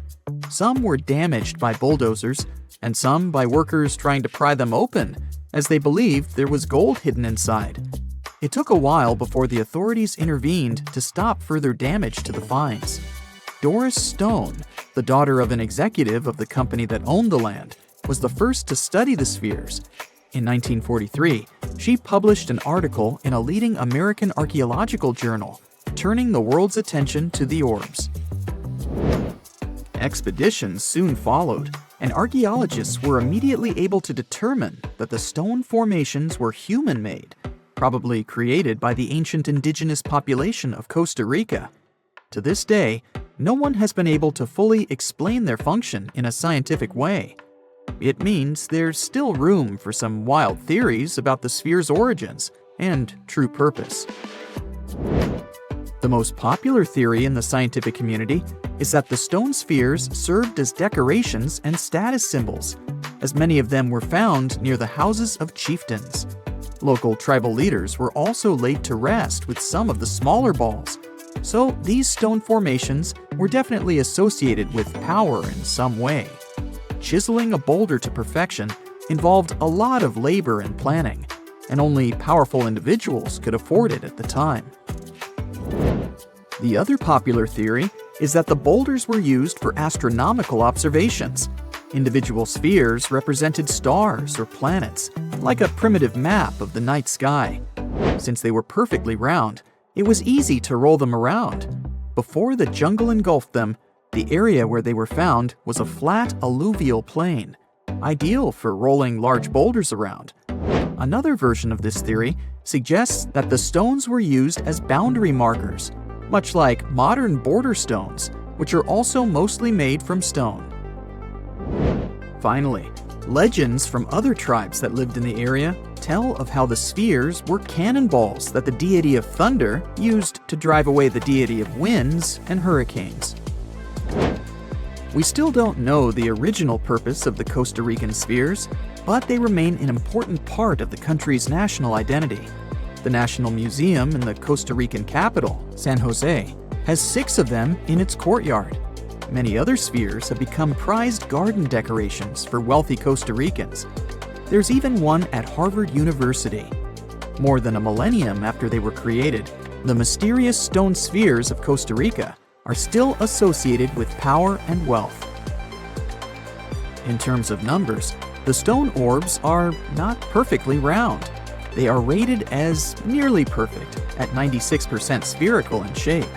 Some were damaged by bulldozers, and some by workers trying to pry them open, as they believed there was gold hidden inside. It took a while before the authorities intervened to stop further damage to the finds. Doris Stone, the daughter of an executive of the company that owned the land, was the first to study the spheres. In 1943, she published an article in a leading American archaeological journal, turning the world's attention to the orbs. Expeditions soon followed, and archaeologists were immediately able to determine that the stone formations were human-made, probably created by the ancient indigenous population of Costa Rica. To this day, no one has been able to fully explain their function in a scientific way. It means there's still room for some wild theories about the sphere's origins and true purpose. The most popular theory in the scientific community is that the stone spheres served as decorations and status symbols, as many of them were found near the houses of chieftains. Local tribal leaders were also laid to rest with some of the smaller balls, so these stone formations were definitely associated with power in some way. Chiseling a boulder to perfection involved a lot of labor and planning, and only powerful individuals could afford it at the time. The other popular theory is that the boulders were used for astronomical observations. Individual spheres represented stars or planets, like a primitive map of the night sky. Since they were perfectly round, it was easy to roll them around. Before the jungle engulfed them, the area where they were found was a flat alluvial plain, ideal for rolling large boulders around. Another version of this theory suggests that the stones were used as boundary markers, much like modern border stones, which are also mostly made from stone. Finally, legends from other tribes that lived in the area tell of how the spheres were cannonballs that the deity of thunder used to drive away the deity of winds and hurricanes. We still don't know the original purpose of the Costa Rican spheres, but they remain an important part of the country's national identity. The National Museum in the Costa Rican capital, San Jose, has 6 of them in its courtyard. Many other spheres have become prized garden decorations for wealthy Costa Ricans. There's even one at Harvard University. More than a millennium after they were created, the mysterious stone spheres of Costa Rica are still associated with power and wealth. In terms of numbers, the stone orbs are not perfectly round. They are rated as nearly perfect at 96% spherical in shape.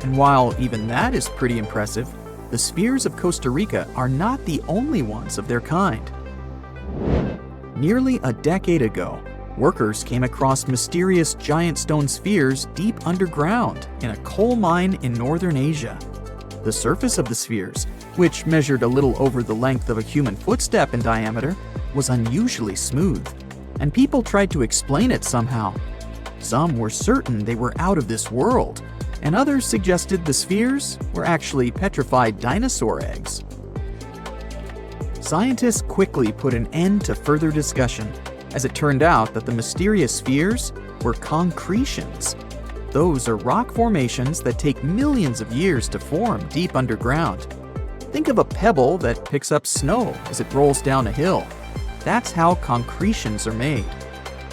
And while even that is pretty impressive, the spheres of Costa Rica are not the only ones of their kind. Nearly a decade ago, workers came across mysterious giant stone spheres deep underground in a coal mine in northern Asia. The surface of the spheres, which measured a little over the length of a human footstep in diameter, was unusually smooth, and people tried to explain it somehow. Some were certain they were out of this world, and others suggested the spheres were actually petrified dinosaur eggs. Scientists quickly put an end to further discussion, as it turned out that the mysterious spheres were concretions. Those are rock formations that take millions of years to form deep underground. Think of a pebble that picks up snow as it rolls down a hill. That's how concretions are made.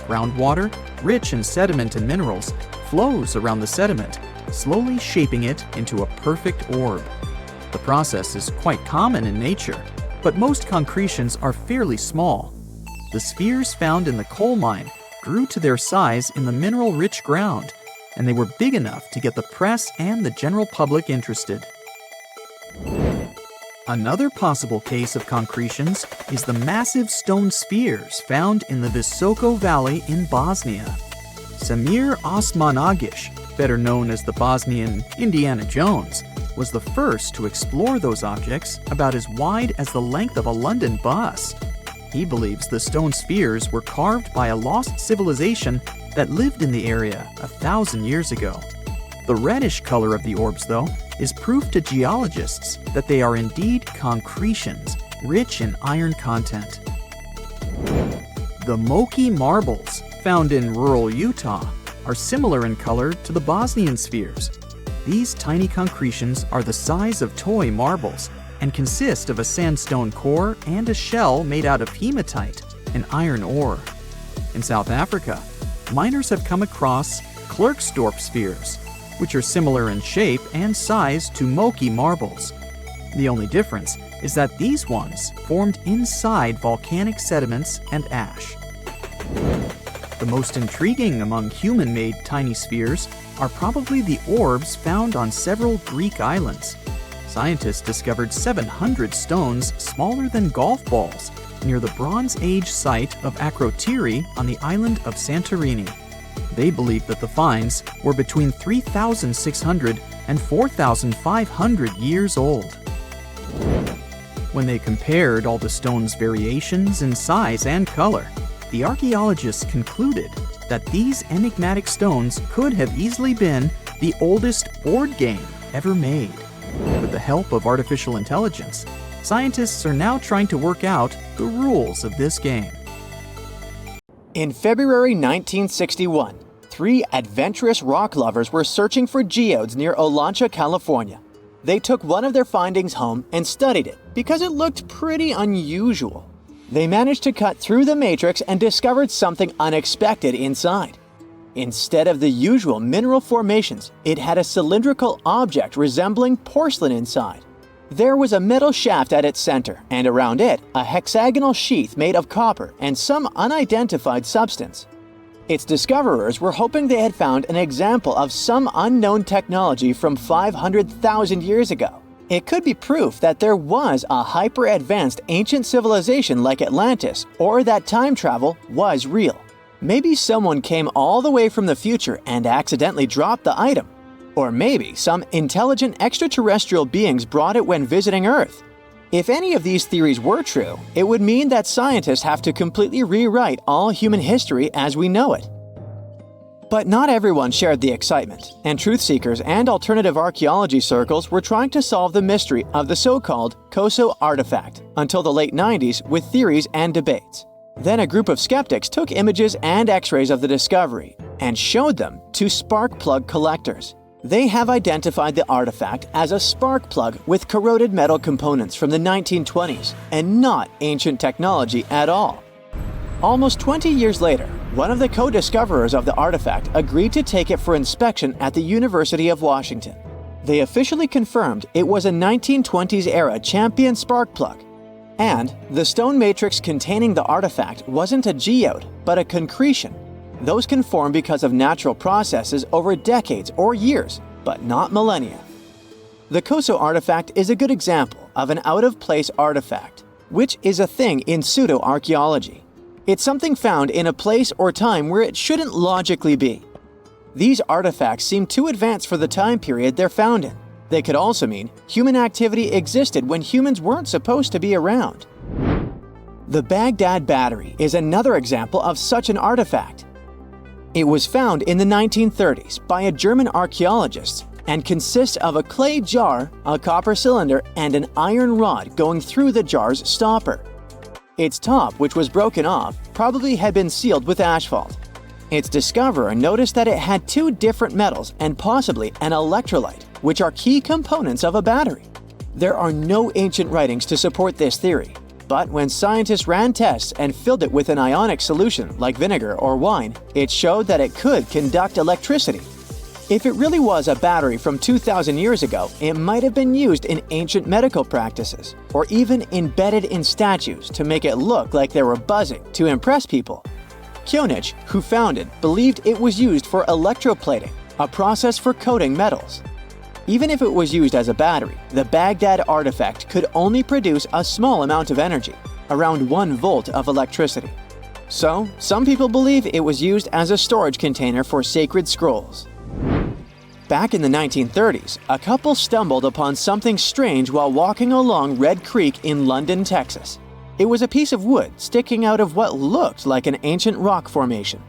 Groundwater, rich in sediment and minerals, flows around the sediment, slowly shaping it into a perfect orb. The process is quite common in nature, but most concretions are fairly small. The spheres found in the coal mine grew to their size in the mineral-rich ground, and they were big enough to get the press and the general public interested. Another possible case of concretions is the massive stone spheres found in the Visoko Valley in Bosnia. Samir Osmanagic, better known as the Bosnian Indiana Jones, was the first to explore those objects about as wide as the length of a London bus. He believes the stone spheres were carved by a lost civilization that lived in the area 1,000 years ago. The reddish color of the orbs, though, is proof to geologists that they are indeed concretions, rich in iron content. The Moki marbles, found in rural Utah, are similar in color to the Bosnian spheres. These tiny concretions are the size of toy marbles and consist of a sandstone core and a shell made out of hematite, an iron ore. In South Africa, miners have come across Klerksdorp spheres, which are similar in shape and size to Moki marbles. The only difference is that these ones formed inside volcanic sediments and ash. The most intriguing among human-made tiny spheres are probably the orbs found on several Greek islands. Scientists discovered 700 stones smaller than golf balls near the Bronze Age site of Akrotiri on the island of Santorini. They believe that the finds were between 3,600 and 4,500 years old. When they compared all the stones' variations in size and color, the archaeologists concluded that these enigmatic stones could have easily been the oldest board game ever made. With the help of artificial intelligence, scientists are now trying to work out the rules of this game. In February 1961, 3 adventurous rock lovers were searching for geodes near Olancha, California. They took one of their findings home and studied it because it looked pretty unusual. They managed to cut through the matrix and discovered something unexpected inside. Instead of the usual mineral formations, it had a cylindrical object resembling porcelain inside. There was a metal shaft at its center, and around it, a hexagonal sheath made of copper and some unidentified substance. Its discoverers were hoping they had found an example of some unknown technology from 500,000 years ago. It could be proof that there was a hyper-advanced ancient civilization like Atlantis, or that time travel was real. Maybe someone came all the way from the future and accidentally dropped the item. Or maybe some intelligent extraterrestrial beings brought it when visiting Earth. If any of these theories were true, it would mean that scientists have to completely rewrite all human history as we know it. But not everyone shared the excitement, and truth seekers and alternative archaeology circles were trying to solve the mystery of the so-called Koso artifact until the late 90s with theories and debates. Then a group of skeptics took images and x-rays of the discovery and showed them to spark plug collectors. They have identified the artifact as a spark plug with corroded metal components from the 1920s and not ancient technology at all. Almost 20 years later, one of the co-discoverers of the artifact agreed to take it for inspection at the University of Washington. They officially confirmed it was a 1920s-era champion spark plug. And the stone matrix containing the artifact wasn't a geode, but a concretion. Those can form because of natural processes over decades or years, but not millennia. The Koso artifact is a good example of an out-of-place artifact, which is a thing in pseudo-archaeology. It's something found in a place or time where it shouldn't logically be. These artifacts seem too advanced for the time period they're found in. They could also mean human activity existed when humans weren't supposed to be around. The Baghdad Battery is another example of such an artifact. It was found in the 1930s by a German archaeologist and consists of a clay jar, a copper cylinder, and an iron rod going through the jar's stopper. Its top, which was broken off, probably had been sealed with asphalt. Its discoverer noticed that it had two different metals and possibly an electrolyte, which are key components of a battery. There are no ancient writings to support this theory, but when scientists ran tests and filled it with an ionic solution like vinegar or wine, it showed that it could conduct electricity. If it really was a battery from 2,000 years ago, it might have been used in ancient medical practices, or even embedded in statues to make it look like they were buzzing to impress people. Kionich, who found it, believed it was used for electroplating, a process for coating metals. Even if it was used as a battery, the Baghdad artifact could only produce a small amount of energy, around 1 volt of electricity. So, some people believe it was used as a storage container for sacred scrolls. Back in the 1930s, a couple stumbled upon something strange while walking along Red Creek in London, Texas. It was a piece of wood sticking out of what looked like an ancient rock formation.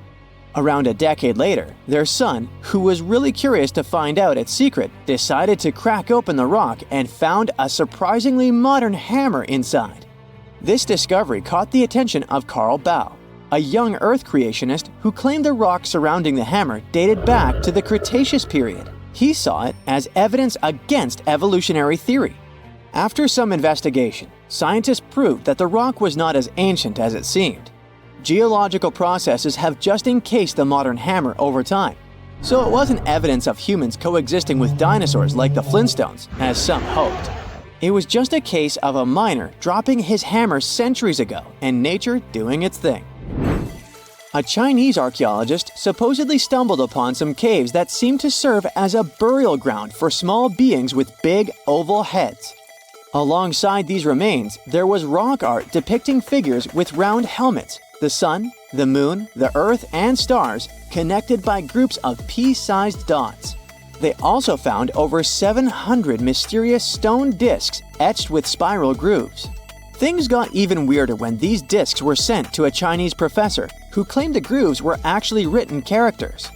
Around a decade later, their son, who was really curious to find out its secret, decided to crack open the rock and found a surprisingly modern hammer inside. This discovery caught the attention of Carl Baugh, a young Earth creationist who claimed the rock surrounding the hammer dated back to the Cretaceous period. He saw it as evidence against evolutionary theory. After some investigation, scientists proved that the rock was not as ancient as it seemed. Geological processes have just encased the modern hammer over time, so it wasn't evidence of humans coexisting with dinosaurs like the Flintstones, as some hoped. It was just a case of a miner dropping his hammer centuries ago and nature doing its thing. A Chinese archaeologist supposedly stumbled upon some caves that seemed to serve as a burial ground for small beings with big, oval heads. Alongside these remains, there was rock art depicting figures with round helmets, the sun, the moon, the earth, and stars connected by groups of pea-sized dots. They also found over 700 mysterious stone discs etched with spiral grooves. Things got even weirder when these discs were sent to a Chinese professor who claimed the grooves were actually written characters.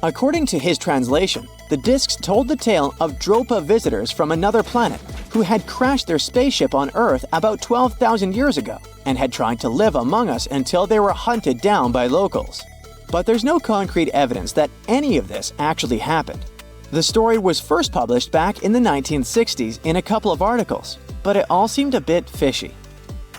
According to his translation, the discs told the tale of Dropa visitors from another planet who had crashed their spaceship on Earth about 12,000 years ago and had tried to live among us until they were hunted down by locals. But there's no concrete evidence that any of this actually happened. The story was first published back in the 1960s in a couple of articles, but it all seemed a bit fishy.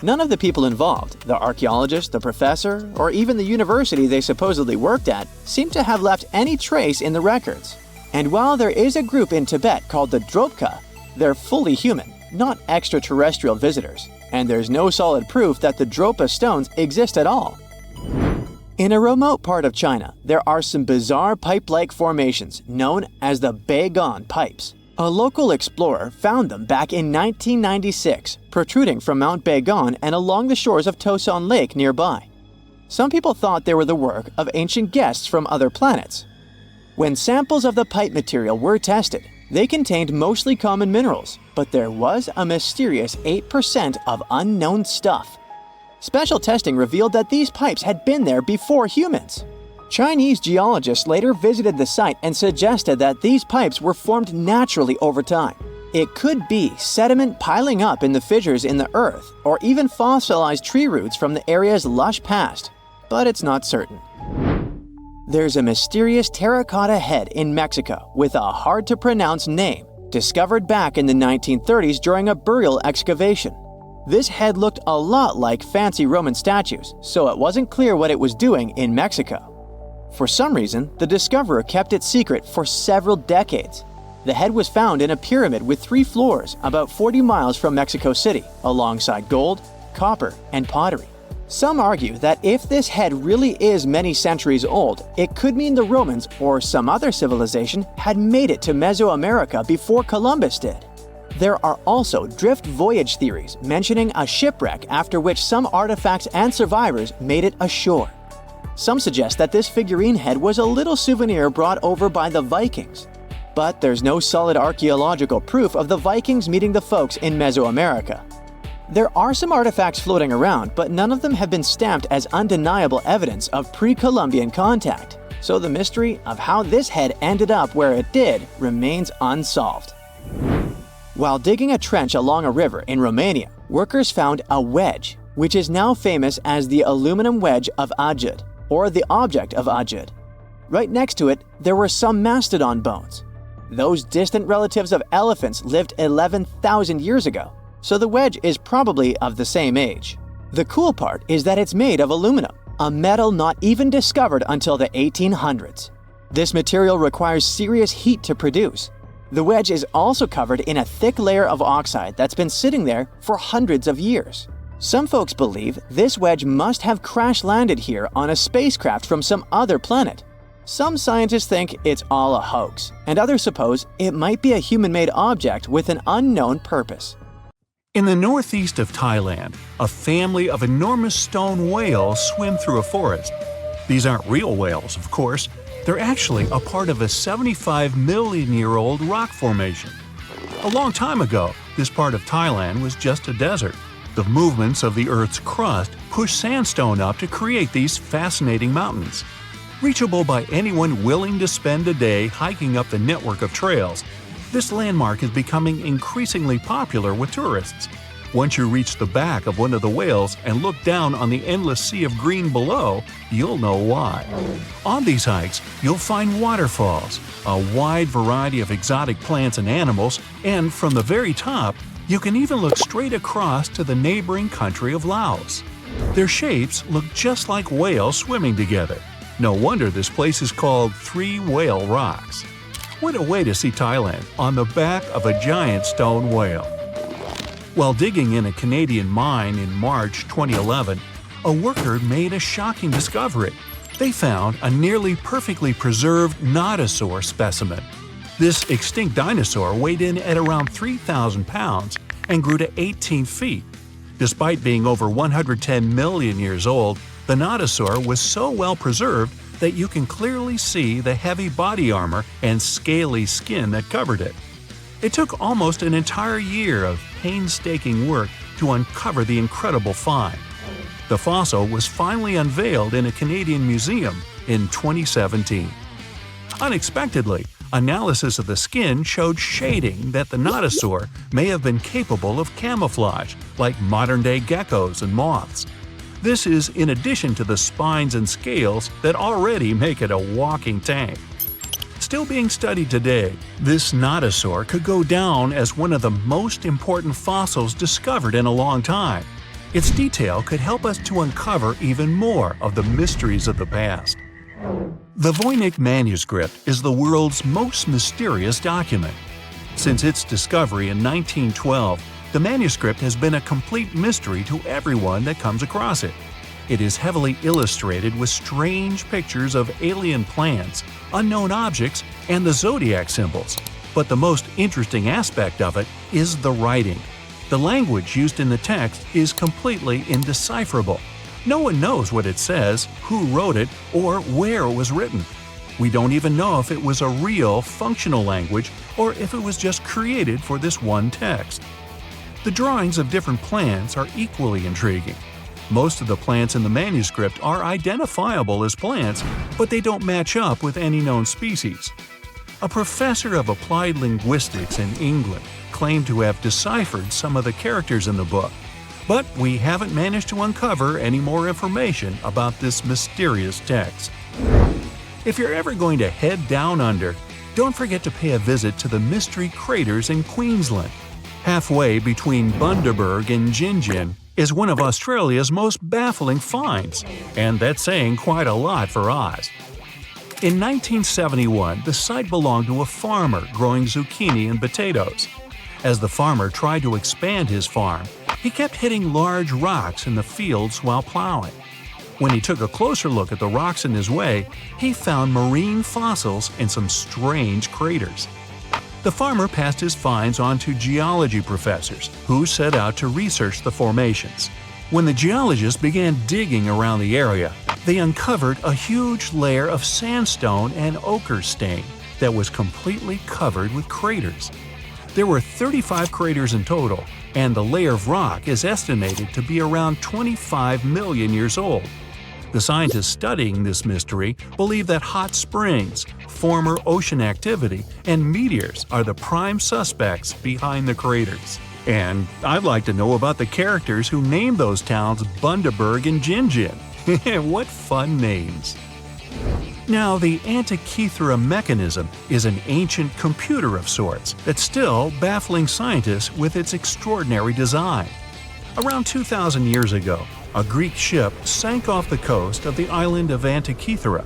None of the people involved, the archaeologist, the professor, or even the university they supposedly worked at, seemed to have left any trace in the records. And while there is a group in Tibet called the Dropka, they're fully human, not extraterrestrial visitors, and there's no solid proof that the Dropa stones exist at all. In a remote part of China, there are some bizarre pipe-like formations known as the Beigan pipes. A local explorer found them back in 1996, protruding from Mount Beigan and along the shores of Tosan Lake nearby. Some people thought they were the work of ancient guests from other planets. When samples of the pipe material were tested, they contained mostly common minerals, but there was a mysterious 8% of unknown stuff. Special testing revealed that these pipes had been there before humans. Chinese geologists later visited the site and suggested that these pipes were formed naturally over time. It could be sediment piling up in the fissures in the earth, or even fossilized tree roots from the area's lush past, but it's not certain. There's a mysterious terracotta head in Mexico with a hard-to-pronounce name, discovered back in the 1930s during a burial excavation. This head looked a lot like fancy Roman statues, so it wasn't clear what it was doing in Mexico. For some reason, the discoverer kept it secret for several decades. The head was found in a pyramid with 3 floors about 40 miles from Mexico City, alongside gold, copper, and pottery. Some argue that if this head really is many centuries old, it could mean the Romans or some other civilization had made it to Mesoamerica before Columbus did. There are also drift voyage theories mentioning a shipwreck after which some artifacts and survivors made it ashore. Some suggest that this figurine head was a little souvenir brought over by the Vikings. But there's no solid archaeological proof of the Vikings meeting the folks in Mesoamerica. There are some artifacts floating around, but none of them have been stamped as undeniable evidence of pre-Columbian contact, so the mystery of how this head ended up where it did remains unsolved. While digging a trench along a river in Romania, workers found a wedge, which is now famous as the aluminum wedge of Ajud, or the object of Ajud. Right next to it, there were some mastodon bones. Those distant relatives of elephants lived 11,000 years ago, so the wedge is probably of the same age. The cool part is that it's made of aluminum, a metal not even discovered until the 1800s. This material requires serious heat to produce. The wedge is also covered in a thick layer of oxide that's been sitting there for hundreds of years. Some folks believe this wedge must have crash-landed here on a spacecraft from some other planet. Some scientists think it's all a hoax, and others suppose it might be a human-made object with an unknown purpose. In the northeast of Thailand, a family of enormous stone whales swim through a forest. These aren't real whales, of course. They're actually a part of a 75-million-year-old rock formation. A long time ago, this part of Thailand was just a desert. The movements of the Earth's crust pushed sandstone up to create these fascinating mountains. Reachable by anyone willing to spend a day hiking up the network of trails, this landmark is becoming increasingly popular with tourists. Once you reach the back of one of the whales and look down on the endless sea of green below, you'll know why. On these hikes, you'll find waterfalls, a wide variety of exotic plants and animals, and from the very top, you can even look straight across to the neighboring country of Laos. Their shapes look just like whales swimming together. No wonder this place is called Three Whale Rocks. What a way to see Thailand on the back of a giant stone whale. While digging in a Canadian mine in March 2011, a worker made a shocking discovery. They found a nearly perfectly preserved nodosaur specimen. This extinct dinosaur weighed in at around 3,000 pounds and grew to 18 feet. Despite being over 110 million years old, the nodosaur was so well preserved that you can clearly see the heavy body armor and scaly skin that covered it. It took almost an entire year of painstaking work to uncover the incredible find. The fossil was finally unveiled in a Canadian museum in 2017. Unexpectedly, analysis of the skin showed shading that the nodosaur may have been capable of camouflage, like modern-day geckos and moths. This is in addition to the spines and scales that already make it a walking tank. Still being studied today, this nodosaur could go down as one of the most important fossils discovered in a long time. Its detail could help us to uncover even more of the mysteries of the past. The Voynich manuscript is the world's most mysterious document. Since its discovery in 1912, the manuscript has been a complete mystery to everyone that comes across it. It is heavily illustrated with strange pictures of alien plants, unknown objects, and the zodiac symbols. But the most interesting aspect of it is the writing. The language used in the text is completely indecipherable. No one knows what it says, who wrote it, or where it was written. We don't even know if it was a real, functional language or if it was just created for this one text. The drawings of different plants are equally intriguing. Most of the plants in the manuscript are identifiable as plants, but they don't match up with any known species. A professor of applied linguistics in England claimed to have deciphered some of the characters in the book, but we haven't managed to uncover any more information about this mysterious text. If you're ever going to head down under, don't forget to pay a visit to the Mystery Craters in Queensland. Halfway between Bundaberg and Gingin is one of Australia's most baffling finds, and that's saying quite a lot for Oz. In 1971, the site belonged to a farmer growing zucchini and potatoes. As the farmer tried to expand his farm, he kept hitting large rocks in the fields while plowing. When he took a closer look at the rocks in his way, he found marine fossils and some strange craters. The farmer passed his finds on to geology professors, who set out to research the formations. When the geologists began digging around the area, they uncovered a huge layer of sandstone and ochre stain that was completely covered with craters. There were 35 craters in total, and the layer of rock is estimated to be around 25 million years old. The scientists studying this mystery believe that hot springs, former ocean activity, and meteors are the prime suspects behind the craters. And I'd like to know about the characters who named those towns Bundaberg and Gingin. What fun names! Now, the Antikythera mechanism is an ancient computer of sorts that's still baffling scientists with its extraordinary design. Around 2,000 years ago, a Greek ship sank off the coast of the island of Antikythera.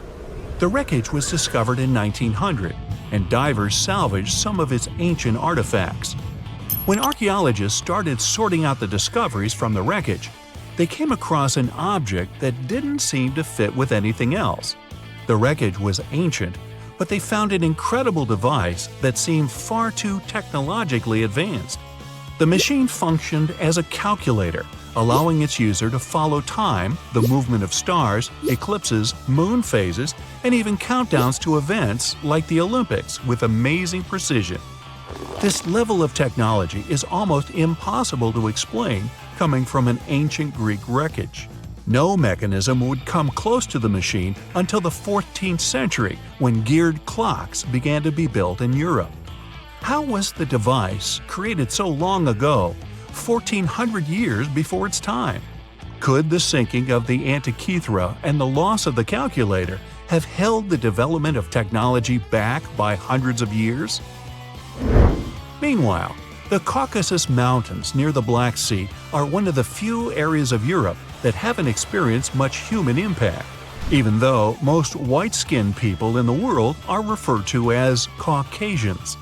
The wreckage was discovered in 1900, and divers salvaged some of its ancient artifacts. When archaeologists started sorting out the discoveries from the wreckage, they came across an object that didn't seem to fit with anything else. The wreckage was ancient, but they found an incredible device that seemed far too technologically advanced. The machine functioned as a calculator, allowing its user to follow time, the movement of stars, eclipses, moon phases, and even countdowns to events like the Olympics with amazing precision. This level of technology is almost impossible to explain coming from an ancient Greek wreckage. No mechanism would come close to the machine until the 14th century, when geared clocks began to be built in Europe. How was the device, created so long ago, 1,400 years before its time? Could the sinking of the Antikythera and the loss of the calculator have held the development of technology back by hundreds of years? Meanwhile, the Caucasus Mountains near the Black Sea are one of the few areas of Europe that haven't experienced much human impact, even though most white-skinned people in the world are referred to as Caucasians.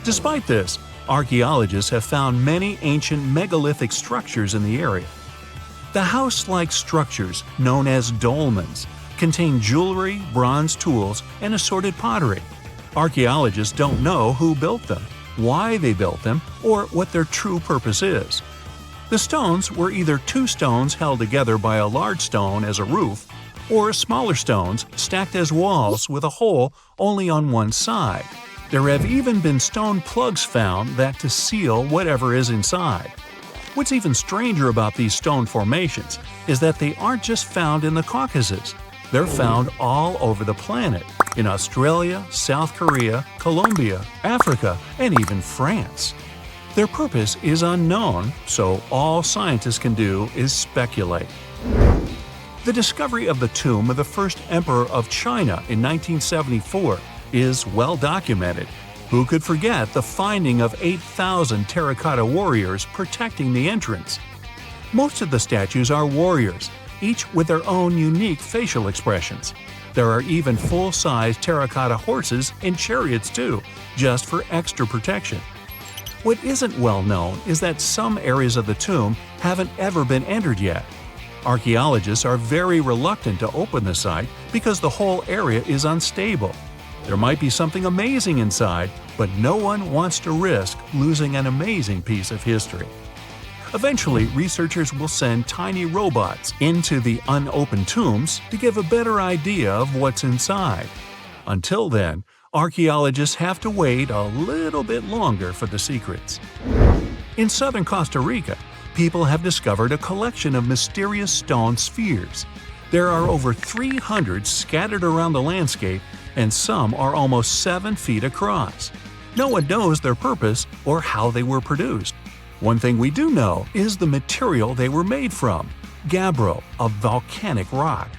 Despite this, archaeologists have found many ancient megalithic structures in the area. The house-like structures, known as dolmens, contain jewelry, bronze tools, and assorted pottery. Archaeologists don't know who built them, why they built them, or what their true purpose is. The stones were either two stones held together by a large stone as a roof, or smaller stones stacked as walls with a hole only on one side. There have even been stone plugs found that to seal whatever is inside. What's even stranger about these stone formations is that they aren't just found in the Caucasus. They're found all over the planet, in Australia, South Korea, Colombia, Africa, and even France. Their purpose is unknown, so all scientists can do is speculate. The discovery of the tomb of the first emperor of China in 1974 is well documented. Who could forget the finding of 8,000 terracotta warriors protecting the entrance? Most of the statues are warriors, each with their own unique facial expressions. There are even full-size terracotta horses and chariots too, just for extra protection. What isn't well known is that some areas of the tomb haven't ever been entered yet. Archaeologists are very reluctant to open the site because the whole area is unstable. There might be something amazing inside, but no one wants to risk losing an amazing piece of history. Eventually, researchers will send tiny robots into the unopened tombs to give a better idea of what's inside. Until then, archaeologists have to wait a little bit longer for the secrets. In southern Costa Rica, people have discovered a collection of mysterious stone spheres. There are over 300 scattered around the landscape, and some are almost 7 feet across. No one knows their purpose or how they were produced. One thing we do know is the material they were made from: gabbro, a volcanic rock.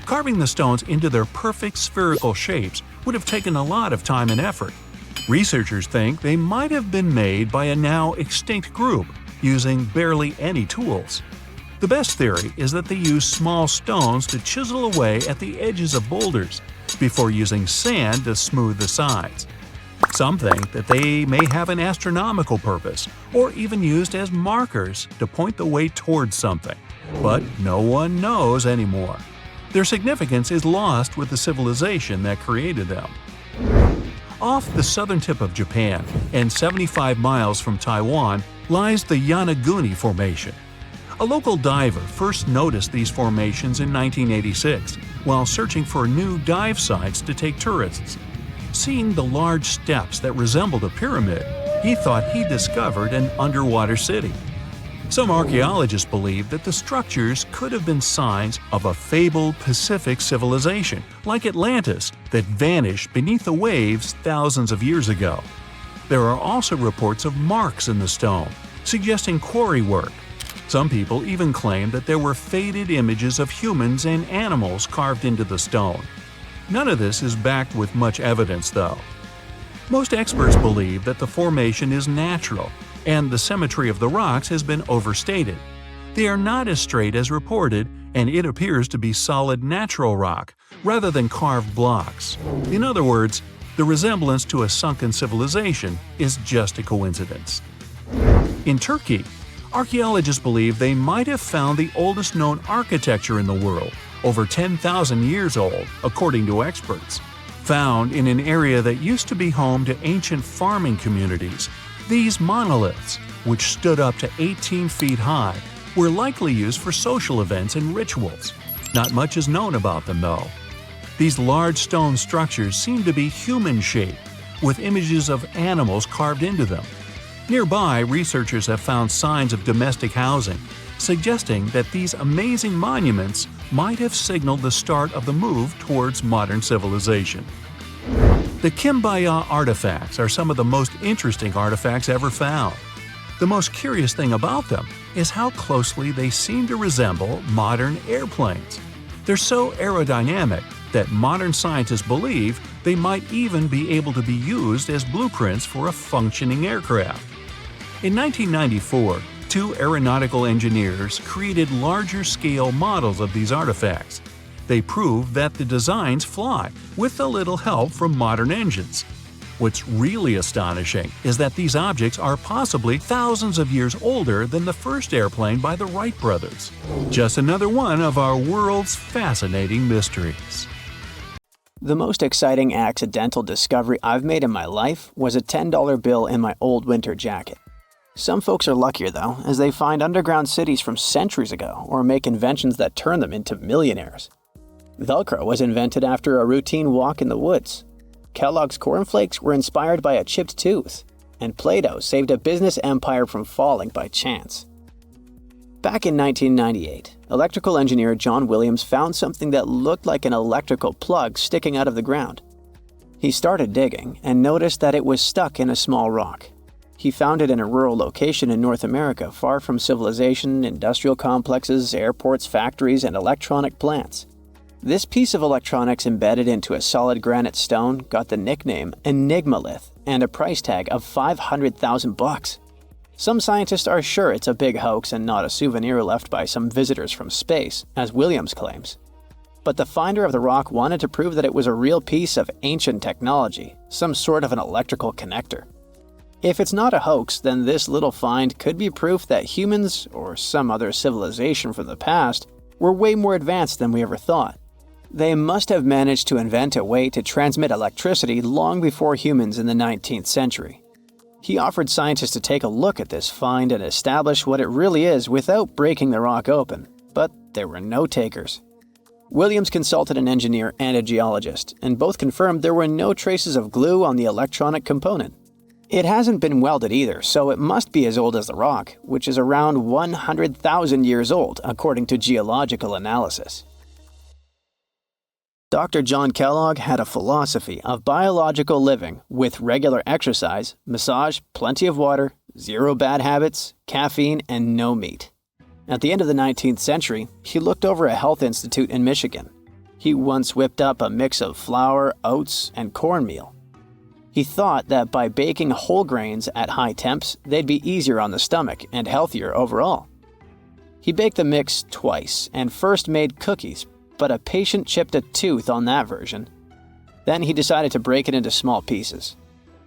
Carving the stones into their perfect spherical shapes would have taken a lot of time and effort. Researchers think they might have been made by a now extinct group using barely any tools. The best theory is that they used small stones to chisel away at the edges of boulders before using sand to smooth the sides. Some think that they may have an astronomical purpose or even used as markers to point the way towards something, but no one knows anymore. Their significance is lost with the civilization that created them. Off the southern tip of Japan and 75 miles from Taiwan lies the Yonaguni Formation. A local diver first noticed these formations in 1986 while searching for new dive sites to take tourists. Seeing the large steps that resembled a pyramid, he thought he discovered an underwater city. Some archaeologists believe that the structures could have been signs of a fabled Pacific civilization, like Atlantis, that vanished beneath the waves thousands of years ago. There are also reports of marks in the stone, suggesting quarry work. Some people even claim that there were faded images of humans and animals carved into the stone. None of this is backed with much evidence, though. Most experts believe that the formation is natural, and the symmetry of the rocks has been overstated. They are not as straight as reported, and it appears to be solid natural rock, rather than carved blocks. In other words, the resemblance to a sunken civilization is just a coincidence. In Turkey, archaeologists believe they might have found the oldest known architecture in the world, over 10,000 years old, according to experts. Found in an area that used to be home to ancient farming communities, these monoliths, which stood up to 18 feet high, were likely used for social events and rituals. Not much is known about them, though. These large stone structures seem to be human-shaped, with images of animals carved into them. Nearby, researchers have found signs of domestic housing, suggesting that these amazing monuments might have signaled the start of the move towards modern civilization. The Kimbaya artifacts are some of the most interesting artifacts ever found. The most curious thing about them is how closely they seem to resemble modern airplanes. They're so aerodynamic that modern scientists believe they might even be able to be used as blueprints for a functioning aircraft. In 1994, two aeronautical engineers created larger-scale models of these artifacts. They proved that the designs fly, with a little help from modern engines. What's really astonishing is that these objects are possibly thousands of years older than the first airplane by the Wright brothers. Just another one of our world's fascinating mysteries. The most exciting accidental discovery I've made in my life was a $10 bill in my old winter jacket. Some folks are luckier, though, as they find underground cities from centuries ago or make inventions that turn them into millionaires. Velcro was invented after a routine walk in the woods. Kellogg's cornflakes were inspired by a chipped tooth, and Play-Doh saved a business empire from falling by chance. Back in 1998, electrical engineer John Williams found something that looked like an electrical plug sticking out of the ground. He started digging and noticed that it was stuck in a small rock. He found it in a rural location in North America, far from civilization, industrial complexes, airports, factories, and electronic plants. This piece of electronics embedded into a solid granite stone got the nickname Enigmalith and a price tag of $500,000. Some scientists are sure it's a big hoax and not a souvenir left by some visitors from space, as Williams claims. But the finder of the rock wanted to prove that it was a real piece of ancient technology, some sort of an electrical connector. If it's not a hoax, then this little find could be proof that humans, or some other civilization from the past, were way more advanced than we ever thought. They must have managed to invent a way to transmit electricity long before humans in the 19th century. He offered scientists to take a look at this find and establish what it really is without breaking the rock open, but there were no takers. Williams consulted an engineer and a geologist, and both confirmed there were no traces of glue on the electronic component. It hasn't been welded either, so it must be as old as the rock, which is around 100,000 years old, according to geological analysis. Dr. John Kellogg had a philosophy of biological living with regular exercise, massage, plenty of water, zero bad habits, caffeine, and no meat. At the end of the 19th century, he looked over a health institute in Michigan. He once whipped up a mix of flour, oats, and cornmeal. He thought that by baking whole grains at high temps, they'd be easier on the stomach and healthier overall. He baked the mix twice and first made cookies, but a patient chipped a tooth on that version. Then he decided to break it into small pieces.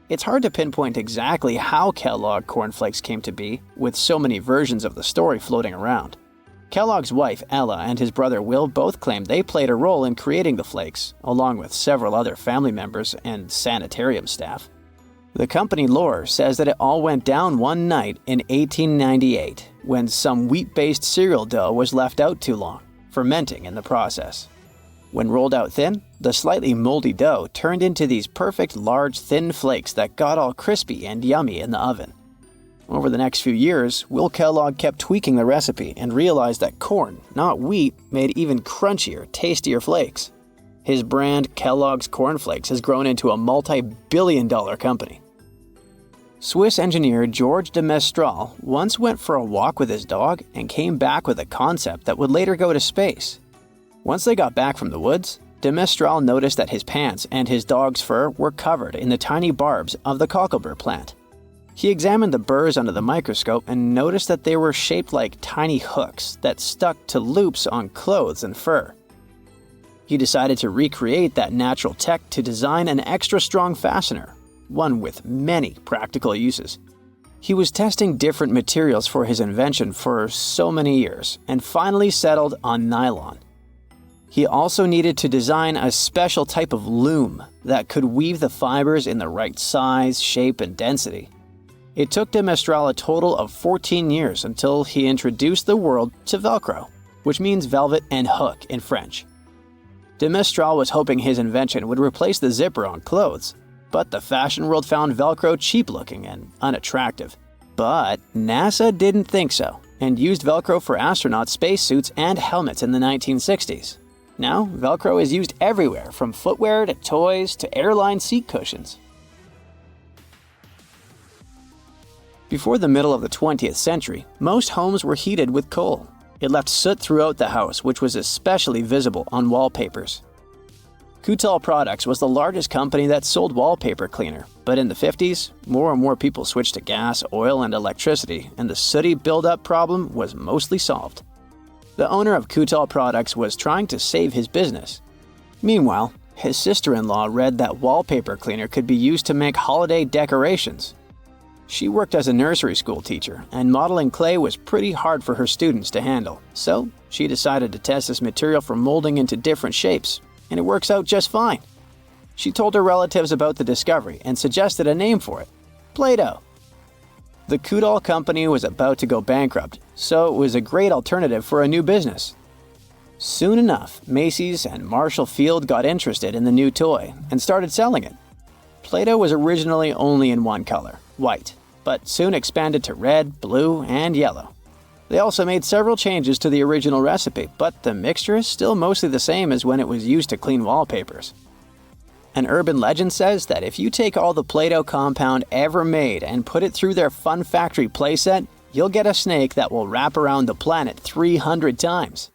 It's hard to pinpoint exactly how Kellogg cornflakes came to be, with so many versions of the story floating around. Kellogg's wife, Ella, and his brother Will both claimed they played a role in creating the flakes, along with several other family members and sanitarium staff. The company lore says that it all went down one night in 1898, when some wheat-based cereal dough was left out too long, fermenting in the process. When rolled out thin, the slightly moldy dough turned into these perfect large thin flakes that got all crispy and yummy in the oven. Over the next few years, Will Kellogg kept tweaking the recipe and realized that corn, not wheat, made even crunchier, tastier flakes. His brand, Kellogg's Corn Flakes, has grown into a multi-billion-dollar company. Swiss engineer George de Mestral once went for a walk with his dog and came back with a concept that would later go to space. Once they got back from the woods, de Mestral noticed that his pants and his dog's fur were covered in the tiny barbs of the cocklebur plant. He examined the burrs under the microscope and noticed that they were shaped like tiny hooks that stuck to loops on clothes and fur. He decided to recreate that natural tech to design an extra strong fastener, one with many practical uses. He was testing different materials for his invention for so many years and finally settled on nylon. He also needed to design a special type of loom that could weave the fibers in the right size, shape, and density. It took de Mestral a total of 14 years until he introduced the world to Velcro, which means velvet and hook in French. De Mestral was hoping his invention would replace the zipper on clothes, but the fashion world found Velcro cheap-looking and unattractive. But NASA didn't think so, and used Velcro for astronaut spacesuits and helmets in the 1960s. Now, Velcro is used everywhere, from footwear to toys to airline seat cushions. Before the middle of the 20th century, most homes were heated with coal. It left soot throughout the house, which was especially visible on wallpapers. Kutal Products was the largest company that sold wallpaper cleaner, but in the 50s, more and more people switched to gas, oil, and electricity, and the sooty buildup problem was mostly solved. The owner of Kutal Products was trying to save his business. Meanwhile, his sister-in-law read that wallpaper cleaner could be used to make holiday decorations. She worked as a nursery school teacher, and modeling clay was pretty hard for her students to handle, so she decided to test this material for molding into different shapes, and it works out just fine. She told her relatives about the discovery and suggested a name for it: Play-Doh. The Kutal company was about to go bankrupt, so it was a great alternative for a new business. Soon enough, Macy's and Marshall Field got interested in the new toy and started selling it. Play-Doh was originally only in one color, white, but soon expanded to red, blue, and yellow. They also made several changes to the original recipe, but the mixture is still mostly the same as when it was used to clean wallpapers. An urban legend says that if you take all the Play-Doh compound ever made and put it through their Fun Factory playset, you'll get a snake that will wrap around the planet 300 times.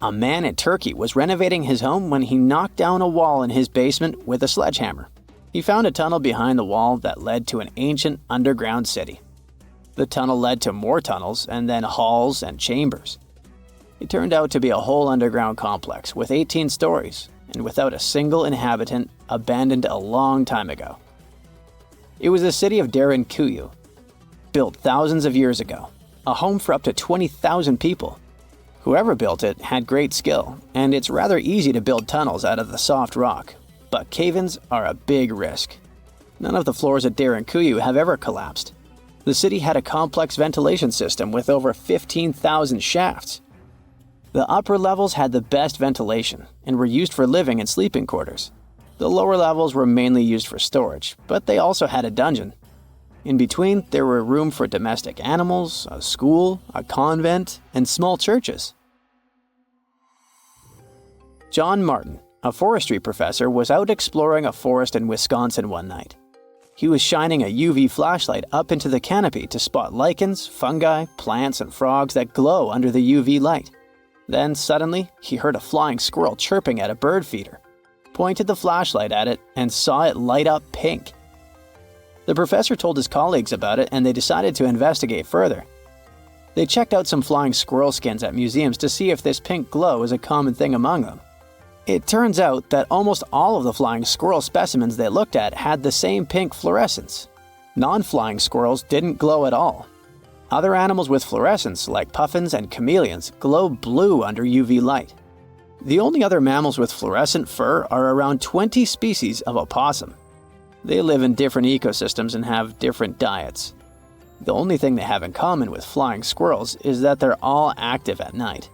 A man in Turkey was renovating his home when he knocked down a wall in his basement with a sledgehammer. He found a tunnel behind the wall that led to an ancient underground city. The tunnel led to more tunnels and then halls and chambers. It turned out to be a whole underground complex with 18 stories and without a single inhabitant, abandoned a long time ago. It was the city of Derinkuyu, built thousands of years ago, a home for up to 20,000 people. Whoever built it had great skill, and it's rather easy to build tunnels out of the soft rock, but cave-ins are a big risk. None of the floors at Derinkuyu have ever collapsed. The city had a complex ventilation system with over 15,000 shafts. The upper levels had the best ventilation and were used for living and sleeping quarters. The lower levels were mainly used for storage, but they also had a dungeon. In between, there were room for domestic animals, a school, a convent, and small churches. John Martin, a forestry professor, was out exploring a forest in Wisconsin one night. He was shining a UV flashlight up into the canopy to spot lichens, fungi, plants, and frogs that glow under the UV light. Then suddenly, he heard a flying squirrel chirping at a bird feeder, pointed the flashlight at it, and saw it light up pink. The professor told his colleagues about it, and they decided to investigate further. They checked out some flying squirrel skins at museums to see if this pink glow is a common thing among them. It turns out that almost all of the flying squirrel specimens they looked at had the same pink fluorescence. Non-flying squirrels didn't glow at all. Other animals with fluorescence, like puffins and chameleons, glow blue under UV light. The only other mammals with fluorescent fur are around 20 species of opossum. They live in different ecosystems and have different diets. The only thing they have in common with flying squirrels is that they're all active at night.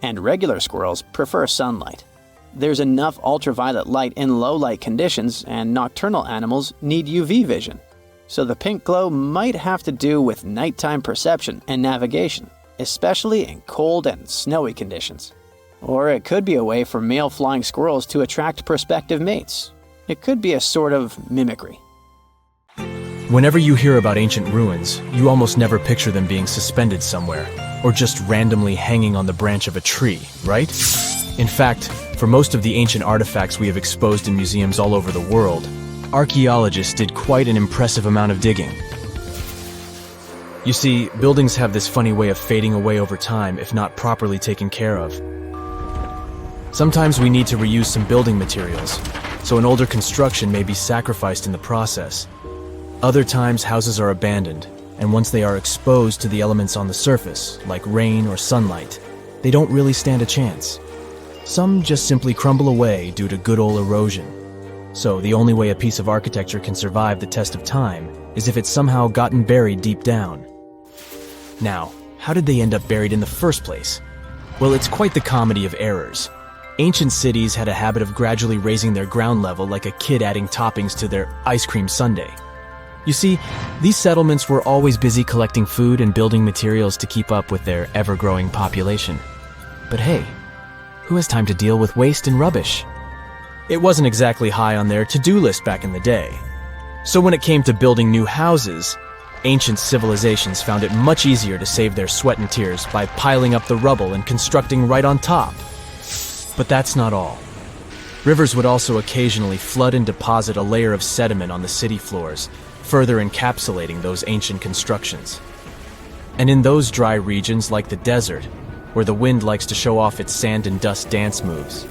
And regular squirrels prefer sunlight. There's enough ultraviolet light in low light conditions, and nocturnal animals need UV vision. So the pink glow might have to do with nighttime perception and navigation, especially in cold and snowy conditions. Or it could be a way for male flying squirrels to attract prospective mates. It could be a sort of mimicry. Whenever you hear about ancient ruins, you almost never picture them being suspended somewhere, or just randomly hanging on the branch of a tree, right? In fact, for most of the ancient artifacts we have exposed in museums all over the world, archaeologists did quite an impressive amount of digging. You see, buildings have this funny way of fading away over time if not properly taken care of. Sometimes we need to reuse some building materials, so an older construction may be sacrificed in the process. Other times houses are abandoned, and once they are exposed to the elements on the surface, like rain or sunlight, they don't really stand a chance. Some just simply crumble away due to good old erosion. So the only way a piece of architecture can survive the test of time is if it's somehow gotten buried deep down. Now, how did they end up buried in the first place? Well, it's quite the comedy of errors. Ancient cities had a habit of gradually raising their ground level like a kid adding toppings to their ice cream sundae. You see, these settlements were always busy collecting food and building materials to keep up with their ever-growing population. But hey, who has time to deal with waste and rubbish? It wasn't exactly high on their to-do list back in the day. So when it came to building new houses, ancient civilizations found it much easier to save their sweat and tears by piling up the rubble and constructing right on top. But that's not all. Rivers would also occasionally flood and deposit a layer of sediment on the city floors, further encapsulating those ancient constructions. And in those dry regions like the desert, where the wind likes to show off its sand and dust dance moves,